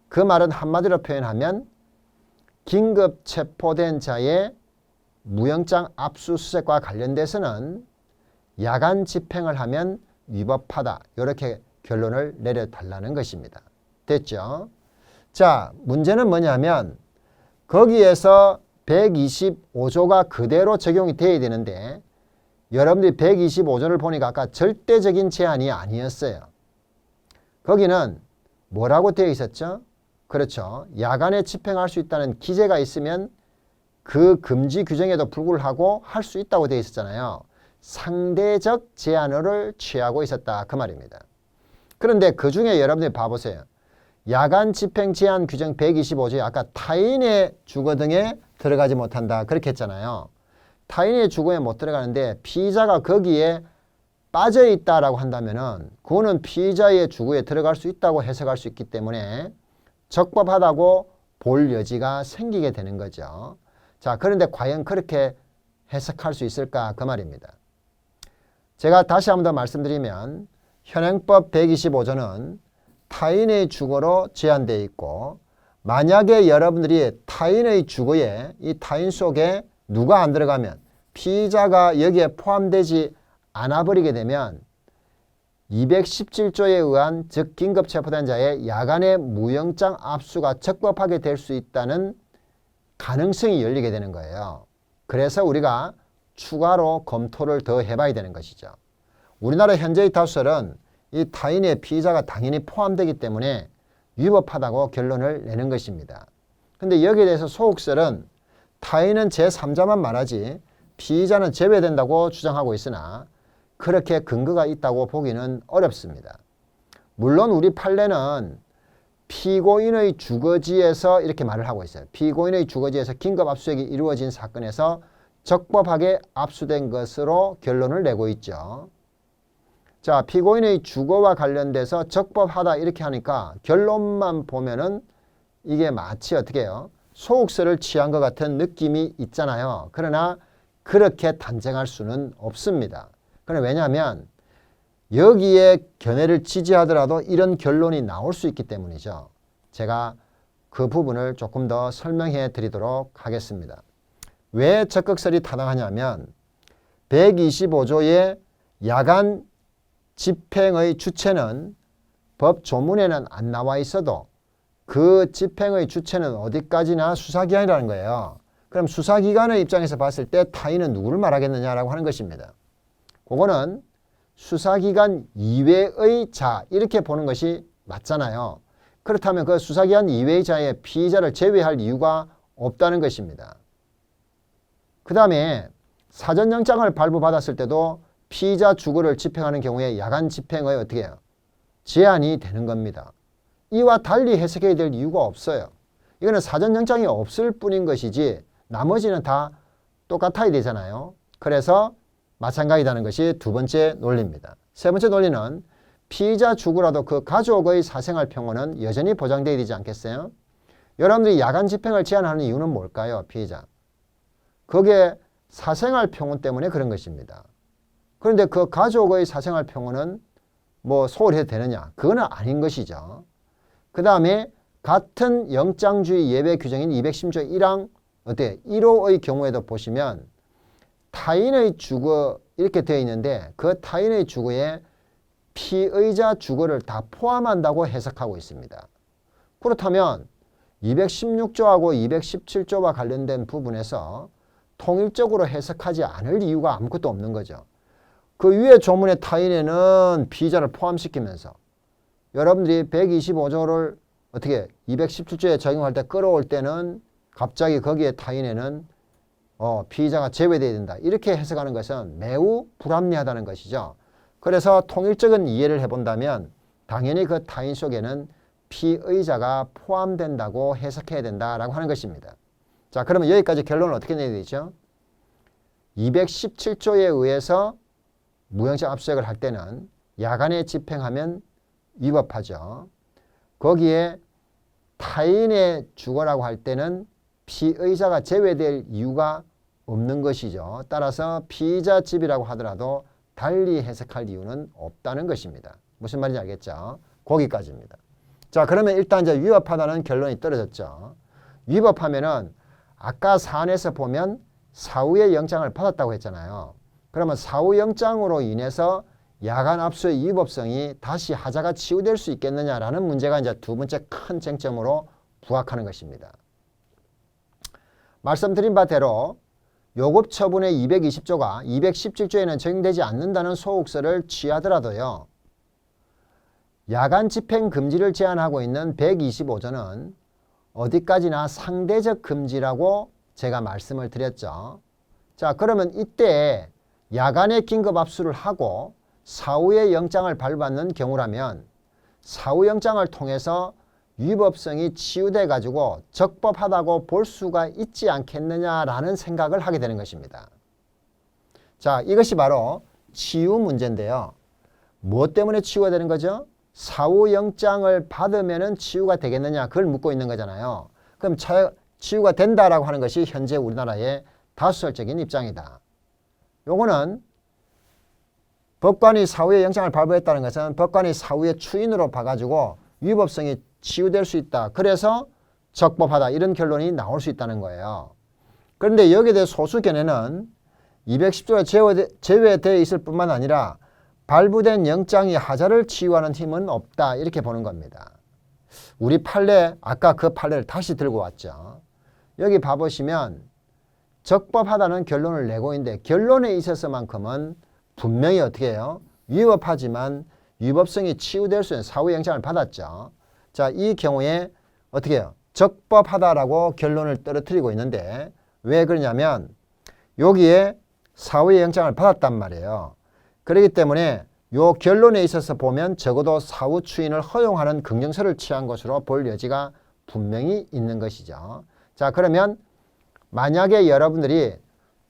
그 말은 한마디로 표현하면 긴급 체포된 자의 무영장 압수수색과 관련돼서는 야간 집행을 하면 위법하다. 이렇게 결론을 내려달라는 것입니다. 됐죠? 자, 문제는 뭐냐면 거기에서 125조가 그대로 적용이 돼야 되는데 여러분들이 125조를 보니까 아까 절대적인 제한이 아니었어요. 거기는 뭐라고 되어 있었죠? 그렇죠. 야간에 집행할 수 있다는 기재가 있으면 그 금지 규정에도 불구하고 할 수 있다고 되어 있었잖아요. 상대적 제한을 취하고 있었다. 그 말입니다. 그런데 그 중에 여러분들이 봐보세요. 야간 집행 제한 규정 125조에 아까 타인의 주거 등에 들어가지 못한다. 그렇게 했잖아요. 타인의 주거에 못 들어가는데 피의자가 거기에 빠져 있다라고 한다면은 그거는 피의자의 주거에 들어갈 수 있다고 해석할 수 있기 때문에 적법하다고 볼 여지가 생기게 되는 거죠. 자, 그런데 과연 그렇게 해석할 수 있을까? 그 말입니다. 제가 다시 한 번 더 말씀드리면 현행법 125조는 타인의 주거로 제한되어 있고, 만약에 여러분들이 타인의 주거에 이 타인 속에 누가 안 들어가면 피의자가 여기에 포함되지 않아 버리게 되면 217조에 의한 즉 긴급체포된 자의 야간의 무영장 압수가 적법하게 될 수 있다는 가능성이 열리게 되는 거예요. 그래서 우리가 추가로 검토를 더 해봐야 되는 것이죠. 우리나라 현재의 다수설은 이 타인의 피의자가 당연히 포함되기 때문에 위법하다고 결론을 내는 것입니다. 그런데 여기에 대해서 소극설은 타인은 제3자만 말하지 피의자는 제외된다고 주장하고 있으나 그렇게 근거가 있다고 보기는 어렵습니다. 물론 우리 판례는 피고인의 주거지에서 이렇게 말을 하고 있어요. 피고인의 주거지에서 긴급 압수수색이 이루어진 사건에서 적법하게 압수된 것으로 결론을 내고 있죠. 자, 피고인의 주거와 관련돼서 적법하다 이렇게 하니까 결론만 보면은 이게 마치 어떻게 해요? 소극설을 취한 것 같은 느낌이 있잖아요. 그러나 그렇게 단정할 수는 없습니다. 왜냐하면 여기에 견해를 지지하더라도 이런 결론이 나올 수 있기 때문이죠. 제가 그 부분을 조금 더 설명해 드리도록 하겠습니다. 왜 적극설이 타당하냐면 125조의 야간 집행의 주체는 법 조문에는 안 나와 있어도 그 집행의 주체는 어디까지나 수사기관이라는 거예요. 그럼 수사기관의 입장에서 봤을 때 타인은 누구를 말하겠느냐라고 하는 것입니다. 그거는 수사기관 이외의 자 이렇게 보는 것이 맞잖아요. 그렇다면 그 수사기관 이외의 자의 피의자를 제외할 이유가 없다는 것입니다. 그 다음에 사전영장을 발부받았을 때도 피의자 주거를 집행하는 경우에 야간 집행의 어떻게 해요? 제한이 되는 겁니다. 이와 달리 해석해야 될 이유가 없어요. 이거는 사전영장이 없을 뿐인 것이지 나머지는 다 똑같아야 되잖아요. 그래서 마찬가지라는 것이 두 번째 논리입니다. 세 번째 논리는 피의자 주거라도 그 가족의 사생활 평온은 여전히 보장되어야 되지 않겠어요? 여러분들이 야간 집행을 제한하는 이유는 뭘까요? 피의자. 그게 사생활 평온 때문에 그런 것입니다. 그런데 그 가족의 사생활 평온은 뭐 소홀히 해도 되느냐? 그건 아닌 것이죠. 그 다음에 같은 영장주의 예외 규정인 210조 1항 어때? 1호의 경우에도 보시면 타인의 주거 이렇게 되어 있는데 그 타인의 주거에 피의자 주거를 다 포함한다고 해석하고 있습니다. 그렇다면 216조하고 217조와 관련된 부분에서 통일적으로 해석하지 않을 이유가 아무것도 없는 거죠. 그 위에 조문의 타인에는 피의자를 포함시키면서 여러분들이 125조를 어떻게 217조에 적용할 때 끌어올 때는 갑자기 거기에 타인에는 피의자가 제외되어야 된다. 이렇게 해석하는 것은 매우 불합리하다는 것이죠. 그래서 통일적인 이해를 해본다면 당연히 그 타인 속에는 피의자가 포함된다고 해석해야 된다라고 하는 것입니다. 자, 그러면 여기까지 결론을 어떻게 내야 되죠? 217조에 의해서 무형식 압수수색을 할 때는 야간에 집행하면 위법하죠. 거기에 타인의 주거라고 할 때는 피의자가 제외될 이유가 없는 것이죠. 따라서 피의자 집이라고 하더라도 달리 해석할 이유는 없다는 것입니다. 무슨 말인지 알겠죠? 거기까지입니다. 자, 그러면 일단 이제 위법하다는 결론이 떨어졌죠. 위법하면은 아까 사안에서 보면 사후에 영장을 받았다고 했잖아요. 그러면 사후 영장으로 인해서 야간 압수의 위법성이 다시 하자가 치유될 수 있겠느냐라는 문제가 이제 두 번째 큰 쟁점으로 부각하는 것입니다. 말씀드린 바대로 요급 처분의 220조가 217조에는 적용되지 않는다는 소속서를 취하더라도요. 야간 집행 금지를 제한하고 있는 125조는 어디까지나 상대적 금지라고 제가 말씀을 드렸죠. 자, 그러면 이때 야간에 긴급 압수를 하고 사후에 영장을 발부받는 경우라면 사후 영장을 통해서 위법성이 치유돼 가지고 적법하다고 볼 수가 있지 않겠느냐라는 생각을 하게 되는 것입니다. 자, 이것이 바로 치유 문제인데요. 무엇 때문에 치유가 되는 거죠? 사후 영장을 받으면 치유가 되겠느냐, 그걸 묻고 있는 거잖아요. 그럼 치유가 된다라고 하는 것이 현재 우리나라의 다수설적인 입장이다. 요거는 법관이 사후에 영장을 발부했다는 것은 법관이 사후에 추인으로 봐가지고 위법성이 치유될 수 있다. 그래서 적법하다. 이런 결론이 나올 수 있다는 거예요. 그런데 여기에 대해 소수 견해는 210조에 제외되어 있을 뿐만 아니라 발부된 영장이 하자를 치유하는 힘은 없다. 이렇게 보는 겁니다. 우리 판례, 아까 그 판례를 다시 들고 왔죠. 여기 봐보시면 적법하다는 결론을 내고 있는데 결론에 있어서만큼은 분명히 어떻게 해요? 위법하지만 위법성이 치유될 수 있는 사후 영장을 받았죠. 자, 이 경우에 어떻게 해요? 적법하다라고 결론을 떨어뜨리고 있는데 왜 그러냐면 여기에 사후의 영장을 받았단 말이에요. 그렇기 때문에 이 결론에 있어서 보면 적어도 사후 추인을 허용하는 긍정서를 취한 것으로 볼 여지가 분명히 있는 것이죠. 자, 그러면 만약에 여러분들이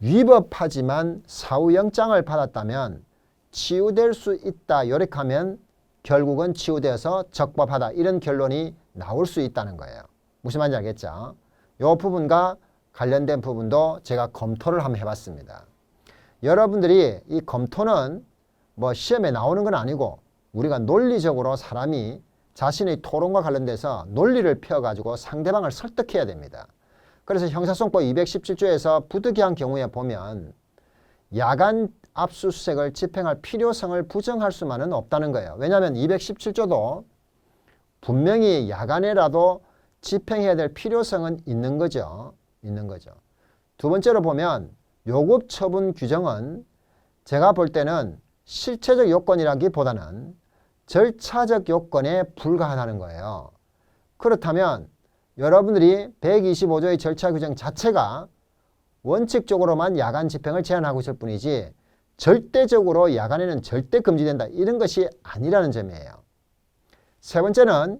위법하지만 사후 영장을 받았다면 치유될 수 있다. 이렇게 하면 결국은 치유되어서 적법하다. 이런 결론이 나올 수 있다는 거예요. 무슨 말인지 알겠죠? 이 부분과 관련된 부분도 제가 검토를 한번 해봤습니다. 여러분들이 이 검토는 뭐 시험에 나오는 건 아니고 우리가 논리적으로 사람이 자신의 토론과 관련돼서 논리를 펴가지고 상대방을 설득해야 됩니다. 그래서 형사소송법 217조에서 부득이한 경우에 보면 야간 압수수색을 집행할 필요성을 부정할 수만은 없다는 거예요. 왜냐하면 217조도 분명히 야간에라도 집행해야 될 필요성은 있는 거죠. 두 번째로 보면 요급 처분 규정은 제가 볼 때는 실체적 요건이라기보다는 절차적 요건에 불과하다는 거예요. 그렇다면 여러분들이 125조의 절차 규정 자체가 원칙적으로만 야간 집행을 제한하고 있을 뿐이지 절대적으로 야간에는 절대 금지된다. 이런 것이 아니라는 점이에요. 세 번째는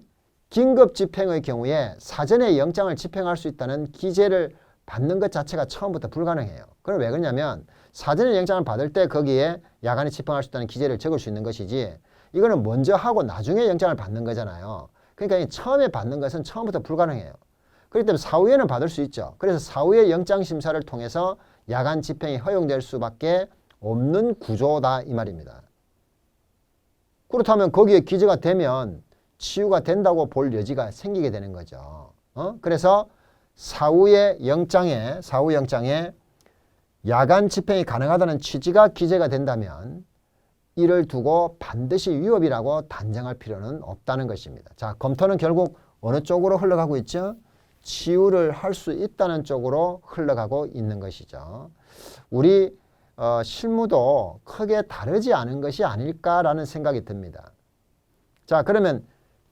긴급 집행의 경우에 사전에 영장을 집행할 수 있다는 기재를 받는 것 자체가 처음부터 불가능해요. 그럼 왜 그러냐면 사전에 영장을 받을 때 거기에 야간에 집행할 수 있다는 기재를 적을 수 있는 것이지 이거는 먼저 하고 나중에 영장을 받는 거잖아요. 그러니까 처음에 받는 것은 처음부터 불가능해요. 그렇기 때문에 사후에는 받을 수 있죠. 그래서 사후에 영장심사를 통해서 야간 집행이 허용될 수밖에 없는 구조다 이 말입니다. 그렇다면 거기에 기재가 되면 치유가 된다고 볼 여지가 생기게 되는 거죠. 그래서 사후 영장에 야간 집행이 가능하다는 취지가 기재가 된다면 이를 두고 반드시 위법이라고 단정할 필요는 없다는 것입니다. 자, 검토는 결국 어느 쪽으로 흘러가고 있죠? 치유를 할 수 있다는 쪽으로 흘러가고 있는 것이죠. 우리 실무도 크게 다르지 않은 것이 아닐까라는 생각이 듭니다. 자, 그러면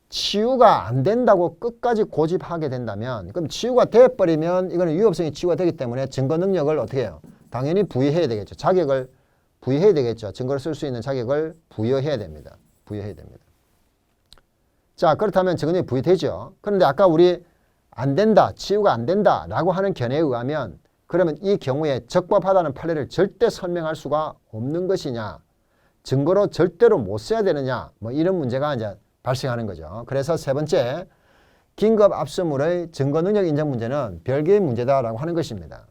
치유가 안 된다고 끝까지 고집하게 된다면, 그럼 치유가 돼버리면 이거는 위법성이 치유가 되기 때문에 증거 능력을 어떻게 해요? 당연히 부여해야 되겠죠. 자격을 부여해야 되겠죠. 증거를 쓸 수 있는 자격을 부여해야 됩니다. 부여해야 됩니다. 자, 그렇다면 증거 능력이 부여되죠. 그런데 아까 우리 안 된다, 치유가 안 된다라고 하는 견해에 의하면 그러면 이 경우에 적법하다는 판례를 절대 설명할 수가 없는 것이냐, 증거로 절대로 못 써야 되느냐, 뭐 이런 문제가 이제 발생하는 거죠. 그래서 세 번째, 긴급 압수물의 증거 능력 인정 문제는 별개의 문제다라고 하는 것입니다.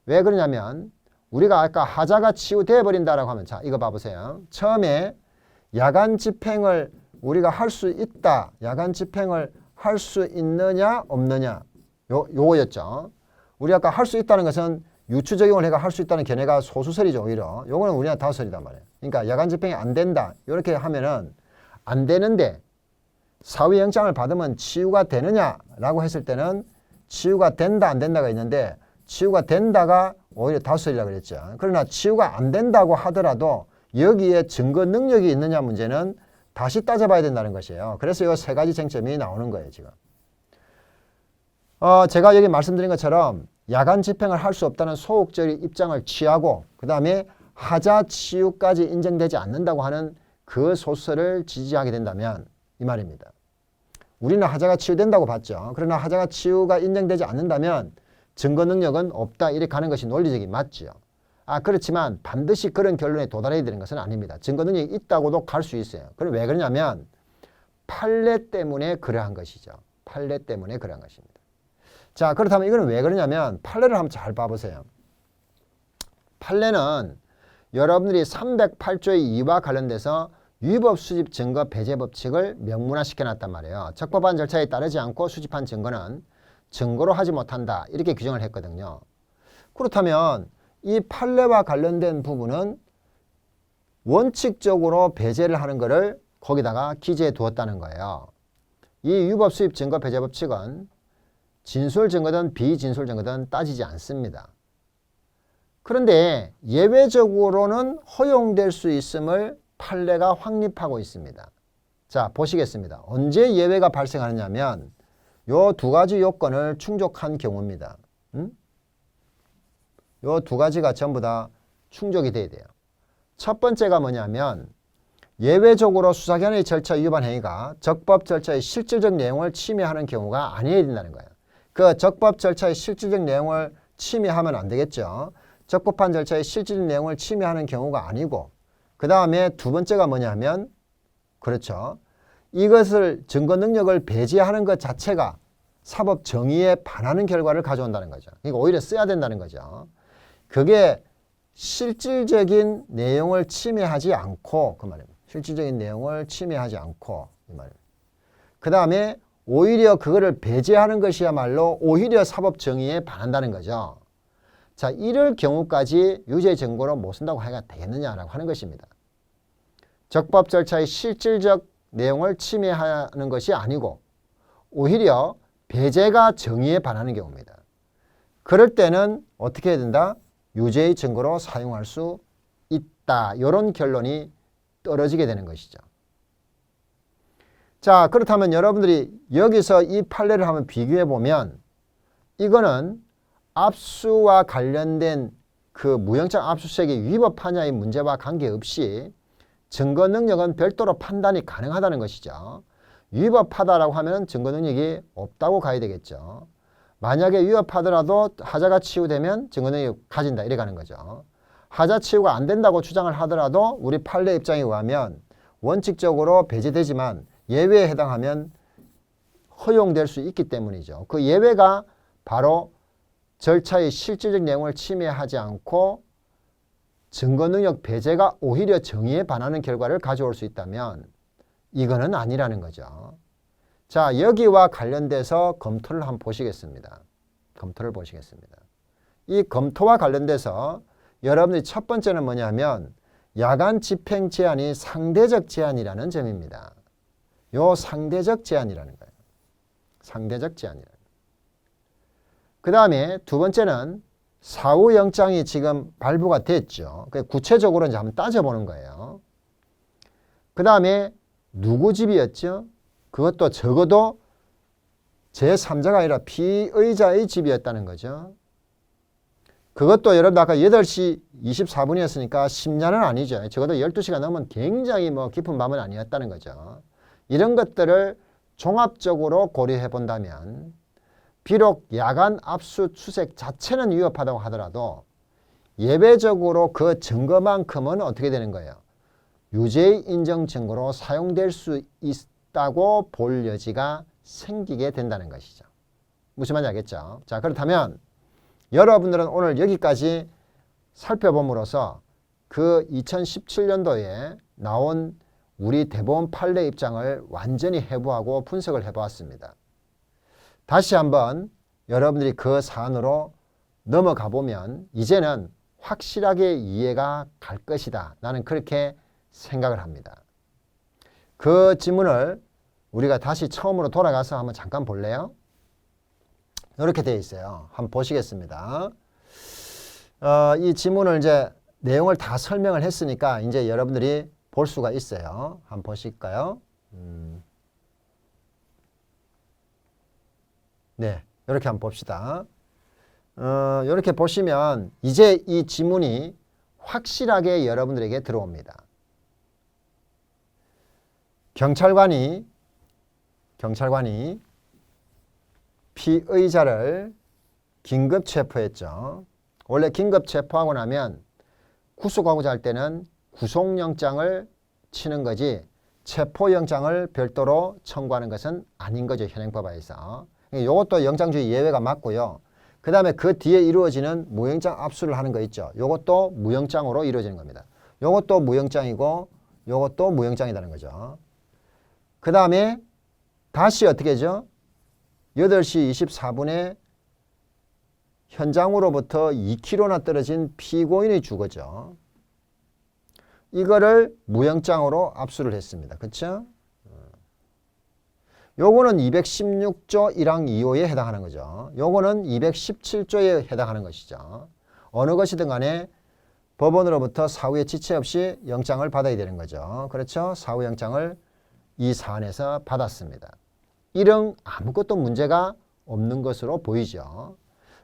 왜 그러냐면 우리가 아까 하자가 치유되어 버린다라고 하면, 자, 이거 봐보세요. 처음에 야간 집행을 우리가 할 수 있다, 야간 집행을 할 수 있느냐 없느냐, 요거였죠. 우리 아까 할 수 있다는 것은 유추 적용을 해가 할 수 있다는 견해가 소수설이죠. 오히려 요거는 우리나라 다수설이단 말이에요. 그러니까 야간 집행이 안 된다 이렇게 하면은 안 되는데 사후영장을 받으면 치유가 되느냐라고 했을 때는 치유가 된다 안 된다가 있는데 치유가 된다가 오히려 다수설이라고 그랬죠. 그러나 치유가 안 된다고 하더라도 여기에 증거 능력이 있느냐 문제는 다시 따져봐야 된다는 것이에요. 그래서 이 세 가지 쟁점이 나오는 거예요, 지금. 제가 여기 말씀드린 것처럼 야간 집행을 할 수 없다는 소극적인 입장을 취하고 그 다음에 하자 치유까지 인정되지 않는다고 하는 그 소설을 지지하게 된다면 이 말입니다. 우리는 하자가 치유된다고 봤죠. 그러나 하자가 치유가 인정되지 않는다면 증거 능력은 없다 이렇게 가는 것이 논리적이 맞죠. 그렇지만 반드시 그런 결론에 도달해야 되는 것은 아닙니다. 증거 능력이 있다고도 갈 수 있어요. 그럼 왜 그러냐면 판례 때문에 그러한 것이죠. 판례 때문에 그러한 것입니다. 자, 그렇다면 이거는 왜 그러냐면 판례를 한번 잘 봐보세요. 판례는 여러분들이 308조의 2와 관련돼서 위법 수집 증거 배제 법칙을 명문화시켜 놨단 말이에요. 적법한 절차에 따르지 않고 수집한 증거는 증거로 하지 못한다 이렇게 규정을 했거든요. 그렇다면 이 판례와 관련된 부분은 원칙적으로 배제를 하는 것을 거기다가 기재해 두었다는 거예요. 이 위법 수입 증거 배제 법칙은 진술 증거든 비진술 증거든 따지지 않습니다. 그런데 예외적으로는 허용될 수 있음을 판례가 확립하고 있습니다. 자, 보시겠습니다. 언제 예외가 발생하느냐면 요 두 가지 요건을 충족한 경우입니다. 요 두 가지가 전부 다 충족이 돼야 돼요. 첫 번째가 뭐냐면 예외적으로 수사기관의 절차 위반 행위가 적법 절차의 실질적 내용을 침해하는 경우가 아니어야 된다는 거예요. 그 적법 절차의 실질적 내용을 침해하면 안 되겠죠. 적법한 절차의 실질적 내용을 침해하는 경우가 아니고 그 다음에 두 번째가 뭐냐면 그렇죠. 이것을 증거 능력을 배제하는 것 자체가 사법 정의에 반하는 결과를 가져온다는 거죠. 그러니까 오히려 써야 된다는 거죠. 그게 실질적인 내용을 침해하지 않고 그 말입니다. 실질적인 내용을 침해하지 않고 이 말입니다. 그 다음에 오히려 그거를 배제하는 것이야말로 오히려 사법 정의에 반한다는 거죠. 자, 이럴 경우까지 유죄 증거로 못 쓴다고 해야 되겠느냐라고 하는 것입니다. 적법 절차의 실질적 내용을 침해하는 것이 아니고 오히려 배제가 정의에 반하는 경우입니다. 그럴 때는 어떻게 해야 된다? 유죄의 증거로 사용할 수 있다. 이런 결론이 떨어지게 되는 것이죠. 자, 그렇다면 여러분들이 여기서 이 판례를 한번 비교해 보면 이거는 압수와 관련된 그 무영장 압수수색이 위법하냐의 문제와 관계없이 증거 능력은 별도로 판단이 가능하다는 것이죠. 위법하다라고 하면 증거 능력이 없다고 가야 되겠죠. 만약에 위법하더라도 하자가 치유되면 증거 능력이 가진다 이래 가는 거죠. 하자 치유가 안 된다고 주장을 하더라도 우리 판례 입장에 의하면 원칙적으로 배제되지만 예외에 해당하면 허용될 수 있기 때문이죠. 그 예외가 바로 절차의 실질적 내용을 침해하지 않고 증거 능력 배제가 오히려 정의에 반하는 결과를 가져올 수 있다면 이거는 아니라는 거죠. 자, 여기와 관련돼서 검토를 한번 보시겠습니다. 검토를 보시겠습니다. 이 검토와 관련돼서 여러분들이 첫 번째는 뭐냐면 야간 집행 제한이 상대적 제한이라는 점입니다. 요 상대적 제한이라는 거예요. 상대적 제한이라는 거예요. 그 다음에 두 번째는 사후영장이 지금 발부가 됐죠. 구체적으로 이제 한번 따져보는 거예요. 그 다음에 누구 집이었죠? 그것도 적어도 제3자가 아니라 피의자의 집이었다는 거죠. 그것도 여러분 아까 8시 24분이었으니까 10년은 아니죠. 적어도 12시가 넘은 굉장히 깊은 밤은 아니었다는 거죠. 이런 것들을 종합적으로 고려해 본다면 비록 야간 압수수색 자체는 위협하다고 하더라도 예외적으로 그 증거만큼은 어떻게 되는 거예요? 유죄의 인정 증거로 사용될 수 있다고 볼 여지가 생기게 된다는 것이죠. 무슨 말인지 알겠죠? 자, 그렇다면 여러분들은 오늘 여기까지 살펴봄으로써 그 2017년도에 나온 우리 대법원 판례 입장을 완전히 해부하고 분석을 해보았습니다. 다시 한번 여러분들이 그 사안으로 넘어가 보면 이제는 확실하게 이해가 갈 것이다. 나는 그렇게 생각을 합니다. 그 지문을 우리가 다시 처음으로 돌아가서 한번 잠깐 볼래요? 이렇게 되어 있어요. 한번 보시겠습니다. 이 지문을 이제 내용을 다 설명을 했으니까 이제 여러분들이 볼 수가 있어요. 한번 보실까요? 네, 이렇게 한번 봅시다. 이렇게 보시면 이제 이 지문이 확실하게 여러분들에게 들어옵니다. 경찰관이 피의자를 긴급 체포했죠. 원래 긴급 체포하고 나면 구속하고자 할 때는 구속영장을 치는 거지 체포영장을 별도로 청구하는 것은 아닌 거죠. 현행법에서. 이것도 영장주의 예외가 맞고요. 그 다음에 그 뒤에 이루어지는 무영장 압수를 하는 거 있죠. 이것도 무영장으로 이루어지는 겁니다. 이것도 무영장이고 이것도 무영장이라는 거죠. 그 다음에 다시 어떻게 하죠? 8시 24분에 현장으로부터 2km나 떨어진 피고인의 주거죠. 이거를 무영장으로 압수를 했습니다. 그렇죠? 요거는 216조 1항 2호에 해당하는 거죠. 요거는 217조에 해당하는 것이죠. 어느 것이든 간에 법원으로부터 사후에 지체 없이 영장을 받아야 되는 거죠. 그렇죠? 사후영장을 이 사안에서 받았습니다. 이런 아무것도 문제가 없는 것으로 보이죠.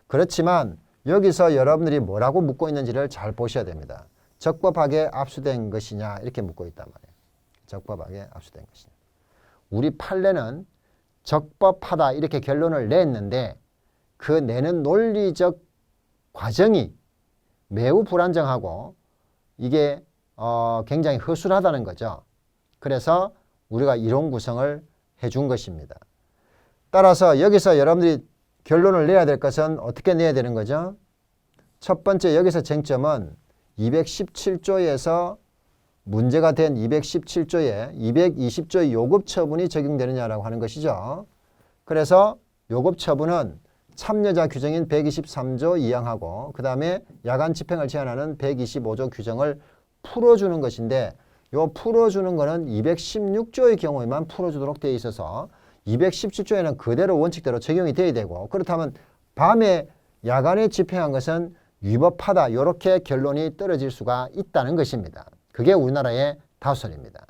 그렇지만 여기서 여러분들이 뭐라고 묻고 있는지를 잘 보셔야 됩니다. 적법하게 압수된 것이냐 이렇게 묻고 있단 말이에요. 적법하게 압수된 것이냐. 우리 판례는 적법하다 이렇게 결론을 냈는데 그 내는 논리적 과정이 매우 불안정하고 이게 굉장히 허술하다는 거죠. 그래서 우리가 이론 구성을 해준 것입니다. 따라서 여기서 여러분들이 결론을 내야 될 것은 어떻게 내야 되는 거죠? 첫 번째 여기서 쟁점은 217조에서 문제가 된 217조에 220조의 요급처분이 적용되느냐라고 하는 것이죠. 그래서 요급처분은 참여자 규정인 123조 2항하고 그 다음에 야간 집행을 제한하는 125조 규정을 풀어주는 것인데 요 풀어주는 거는 216조의 경우에만 풀어주도록 되어 있어서 217조에는 그대로 원칙대로 적용이 돼야 되고 그렇다면 밤에 야간에 집행한 것은 위법하다 이렇게 결론이 떨어질 수가 있다는 것입니다. 그게 우리나라의 다수설입니다.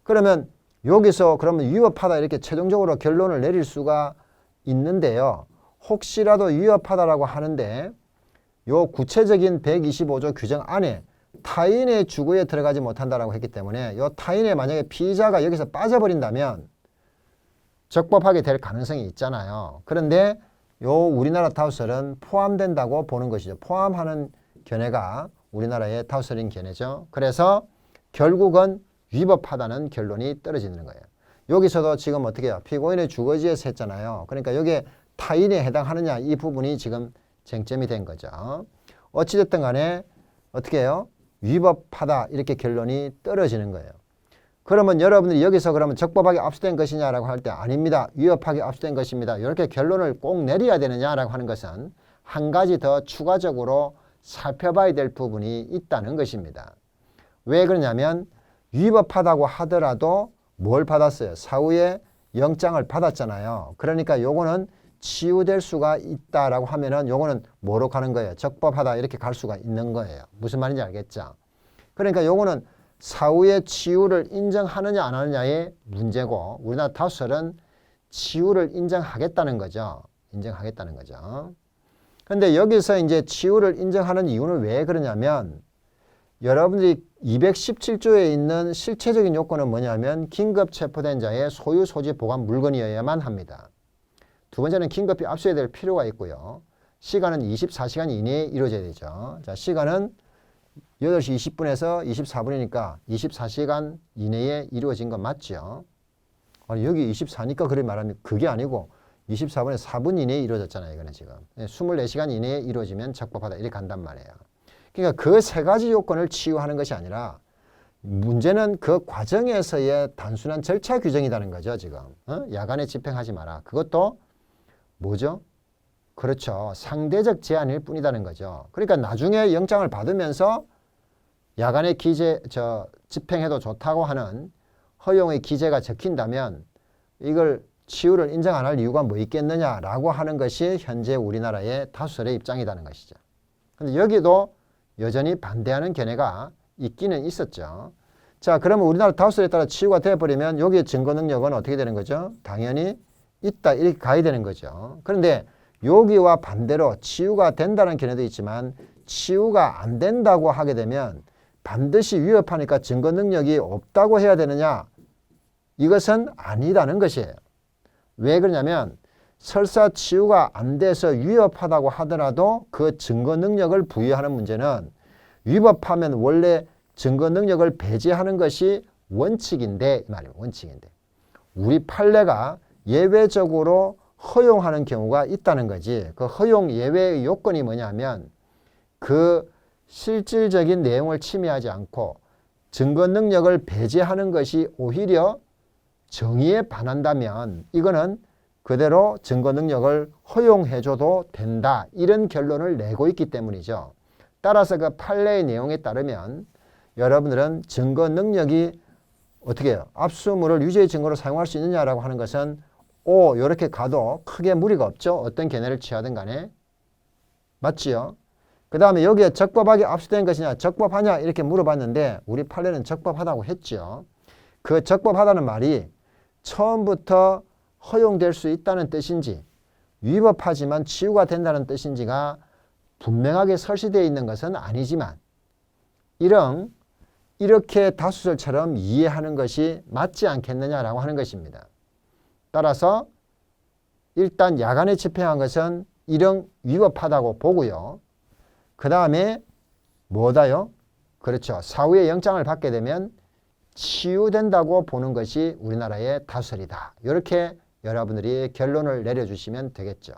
그러면 여기서 그러면 위법하다 이렇게 최종적으로 결론을 내릴 수가 있는데요. 혹시라도 위법하다라고 하는데 요 구체적인 125조 규정 안에 타인의 주거에 들어가지 못한다라고 했기 때문에 요 타인의 만약에 피의자가 여기서 빠져버린다면 적법하게 될 가능성이 있잖아요. 그런데 요 우리나라 다수설은 포함된다고 보는 것이죠. 포함하는 견해가 우리나라의 다수설인 견해죠. 그래서 결국은 위법하다는 결론이 떨어지는 거예요. 여기서도 지금 어떻게 해요? 피고인의 주거지에서 했잖아요. 그러니까 여기에 타인에 해당하느냐 이 부분이 지금 쟁점이 된 거죠. 어찌됐든 간에 어떻게 해요? 위법하다 이렇게 결론이 떨어지는 거예요. 그러면 여러분들이 여기서 그러면 적법하게 압수된 것이냐라고 할 때 아닙니다. 위법하게 압수된 것입니다. 이렇게 결론을 꼭 내려야 되느냐라고 하는 것은 한 가지 더 추가적으로 살펴봐야 될 부분이 있다는 것입니다. 왜 그러냐면 위법하다고 하더라도 뭘 받았어요? 사후에 영장을 받았잖아요. 그러니까 요거는 치유될 수가 있다라고 하면은 요거는 뭐로 가는 거예요? 적법하다 이렇게 갈 수가 있는 거예요. 무슨 말인지 알겠죠? 그러니까 요거는 사후의 치유를 인정하느냐 안 하느냐의 문제고 우리나라 다수설은 치유를 인정하겠다는 거죠. 인정하겠다는 거죠. 그런데 여기서 이제 치유를 인정하는 이유는 왜 그러냐면 여러분들이 217조에 있는 실체적인 요건은 뭐냐면 긴급 체포된 자의 소유, 소지, 보관 물건이어야만 합니다. 두 번째는 긴급히 압수해야 될 필요가 있고요. 시간은 24시간 이내에 이루어져야 되죠. 자, 시간은 8시 20분에서 24분이니까 24시간 이내에 이루어진 건 맞죠. 아니, 여기 24니까 그래 말하면 그게 아니고 24분에 4분 이내에 이루어졌잖아요. 이거는 지금. 24시간 이내에 이루어지면 적법하다. 이렇게 간단 말이에요. 그러니까 그 세 가지 요건을 치유하는 것이 아니라 문제는 그 과정에서의 단순한 절차 규정이라는 거죠. 지금. 야간에 집행하지 마라. 그것도 뭐죠? 그렇죠. 상대적 제한일 뿐이라는 거죠. 그러니까 나중에 영장을 받으면서 야간에 집행해도 좋다고 하는 허용의 기재가 적힌다면 이걸 치유를 인정 안 할 이유가 뭐 있겠느냐라고 하는 것이 현재 우리나라의 다수설의 입장이라는 것이죠. 그런데 여기도 여전히 반대하는 견해가 있기는 있었죠. 자, 그러면 우리나라 다수설에 따라 치유가 되어버리면 여기에 증거 능력은 어떻게 되는 거죠? 당연히 있다 이렇게 가야 되는 거죠. 그런데 여기와 반대로 치유가 된다는 견해도 있지만 치유가 안 된다고 하게 되면 반드시 위협하니까 증거 능력이 없다고 해야 되느냐? 이것은 아니라는 것이에요. 왜 그러냐면 설사 치유가 안 돼서 위협하다고 하더라도 그 증거 능력을 부여하는 문제는 위법하면 원래 증거 능력을 배제하는 것이 원칙인데 이 말이에요. 원칙인데 우리 판례가 예외적으로 허용하는 경우가 있다는 거지. 그 허용 예외의 요건이 뭐냐면 그 실질적인 내용을 침해하지 않고 증거 능력을 배제하는 것이 오히려 정의에 반한다면 이거는 그대로 증거 능력을 허용해줘도 된다. 이런 결론을 내고 있기 때문이죠. 따라서 그 판례의 내용에 따르면 여러분들은 증거 능력이 어떻게 해요? 압수물을 유죄의 증거로 사용할 수 있느냐라고 하는 것은 이렇게 가도 크게 무리가 없죠. 어떤 견해를 취하든 간에. 맞지요? 그 다음에 여기에 적법하게 압수된 것이냐 적법하냐 이렇게 물어봤는데 우리 판례는 적법하다고 했죠. 그 적법하다는 말이 처음부터 허용될 수 있다는 뜻인지 위법하지만 치유가 된다는 뜻인지가 분명하게 설치되어 있는 것은 아니지만 이렇게 다수설처럼 이해하는 것이 맞지 않겠느냐라고 하는 것입니다. 따라서 일단 야간에 집행한 것은 위법하다고 보고요. 그 다음에 뭐다요? 그렇죠. 사후에 영장을 받게 되면 치유된다고 보는 것이 우리나라의 다수설이다. 이렇게 여러분들이 결론을 내려주시면 되겠죠.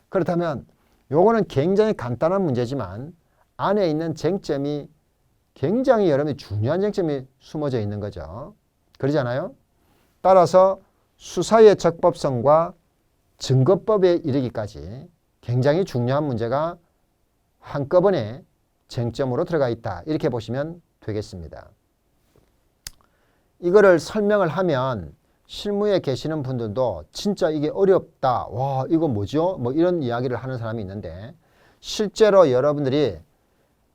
그렇다면 요거는 굉장히 간단한 문제지만 안에 있는 쟁점이 굉장히 여러분이 중요한 쟁점이 숨어져 있는 거죠. 그러잖아요. 따라서 수사의 적법성과 증거법에 이르기까지 굉장히 중요한 문제가 한꺼번에 쟁점으로 들어가 있다. 이렇게 보시면 되겠습니다. 이거를 설명을 하면 실무에 계시는 분들도 진짜 이게 어렵다. 와, 이거 뭐죠? 뭐 이런 이야기를 하는 사람이 있는데 실제로 여러분들이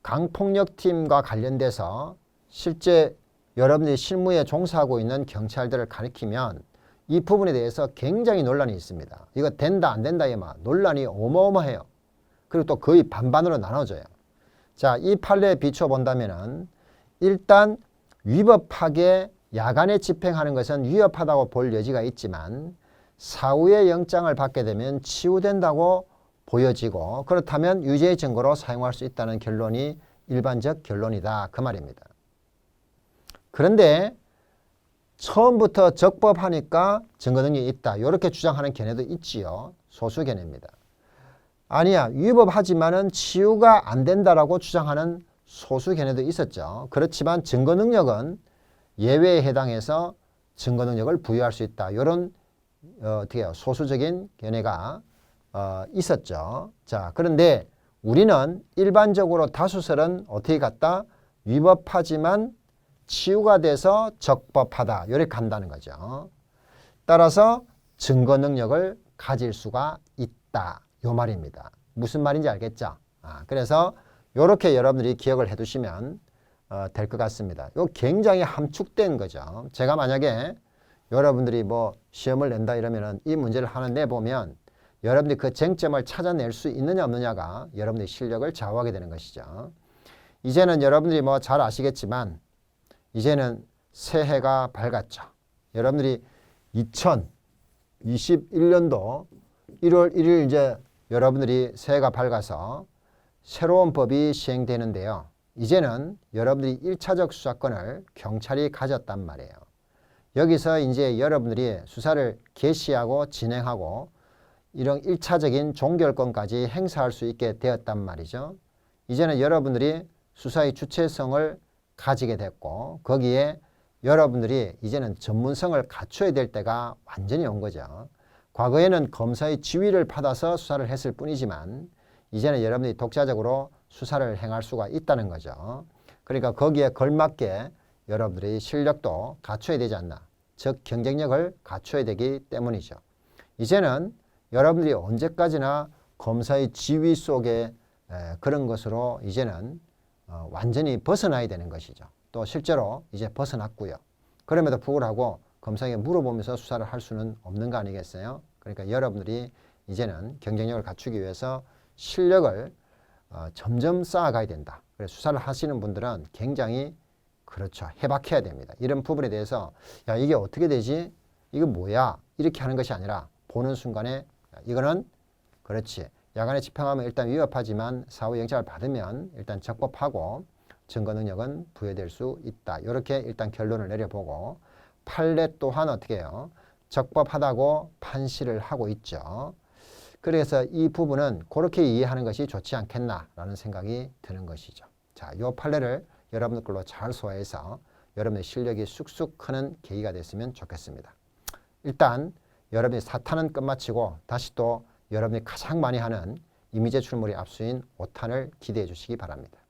강폭력팀과 관련돼서 실제 여러분들이 실무에 종사하고 있는 경찰들을 가리키면 이 부분에 대해서 굉장히 논란이 있습니다. 이거 된다 안 된다에 막 논란이 어마어마해요. 그리고 또 거의 반반으로 나눠져요. 자, 이 판례에 비춰본다면은 일단 위법하게 야간에 집행하는 것은 위협하다고 볼 여지가 있지만 사후에 영장을 받게 되면 치유된다고 보여지고 그렇다면 유죄의 증거로 사용할 수 있다는 결론이 일반적 결론이다. 그 말입니다. 그런데 처음부터 적법하니까 증거 능력이 있다. 이렇게 주장하는 견해도 있지요. 소수 견해입니다. 아니야. 위법하지만은 치유가 안 된다라고 주장하는 소수 견해도 있었죠. 그렇지만 증거 능력은 예외에 해당해서 증거 능력을 부여할 수 있다. 이런 어떻게 해요? 소수적인 견해가 있었죠. 자, 그런데 우리는 일반적으로 다수설은 어떻게 갔다? 위법하지만 치유가 돼서 적법하다. 이렇게 간다는 거죠. 따라서 증거 능력을 가질 수가 있다. 있다. 요 말입니다. 무슨 말인지 알겠죠? 그래서 이렇게 여러분들이 기억을 해두시면 될 것 같습니다. 이거 굉장히 함축된 거죠. 제가 만약에 여러분들이 뭐 시험을 낸다 이러면은 이 문제를 하나 내보면 여러분들이 그 쟁점을 찾아낼 수 있느냐 없느냐가 여러분들의 실력을 좌우하게 되는 것이죠. 이제는 여러분들이 뭐 잘 아시겠지만 이제는 새해가 밝았죠. 여러분들이 2021년도 1월 1일 이제 여러분들이 새해가 밝아서 새로운 법이 시행되는데요. 이제는 여러분들이 1차적 수사권을 경찰이 가졌단 말이에요. 여기서 이제 여러분들이 수사를 개시하고 진행하고 이런 1차적인 종결권까지 행사할 수 있게 되었단 말이죠. 이제는 여러분들이 수사의 주체성을 가지게 됐고 거기에 여러분들이 이제는 전문성을 갖춰야 될 때가 완전히 온 거죠. 과거에는 검사의 지휘를 받아서 수사를 했을 뿐이지만 이제는 여러분들이 독자적으로 수사를 행할 수가 있다는 거죠. 그러니까 거기에 걸맞게 여러분들의 실력도 갖춰야 되지 않나. 즉 경쟁력을 갖춰야 되기 때문이죠. 이제는 여러분들이 언제까지나 검사의 지휘 속에 그런 것으로 이제는 완전히 벗어나야 되는 것이죠. 또 실제로 이제 벗어났고요. 그럼에도 불구하고 검사에게 물어보면서 수사를 할 수는 없는 거 아니겠어요? 그러니까 여러분들이 이제는 경쟁력을 갖추기 위해서 실력을 점점 쌓아가야 된다. 그래서 수사를 하시는 분들은 굉장히 그렇죠. 해박해야 됩니다. 이런 부분에 대해서 야 이게 어떻게 되지? 이거 뭐야? 이렇게 하는 것이 아니라 보는 순간에 이거는 그렇지. 야간에 집행하면 일단 위협하지만 사후 영장을 받으면 일단 적법하고 증거 능력은 부여될 수 있다. 이렇게 일단 결론을 내려보고 판례 또한 어떻게 해요? 적법하다고 판시를 하고 있죠. 그래서 이 부분은 그렇게 이해하는 것이 좋지 않겠나라는 생각이 드는 것이죠. 자, 이 판례를 여러분들 걸로 잘 소화해서 여러분의 실력이 쑥쑥 크는 계기가 됐으면 좋겠습니다. 일단 여러분이 4탄은 끝마치고 다시 또 여러분이 가장 많이 하는 이미제 출몰의 압수인 5탄을 기대해 주시기 바랍니다.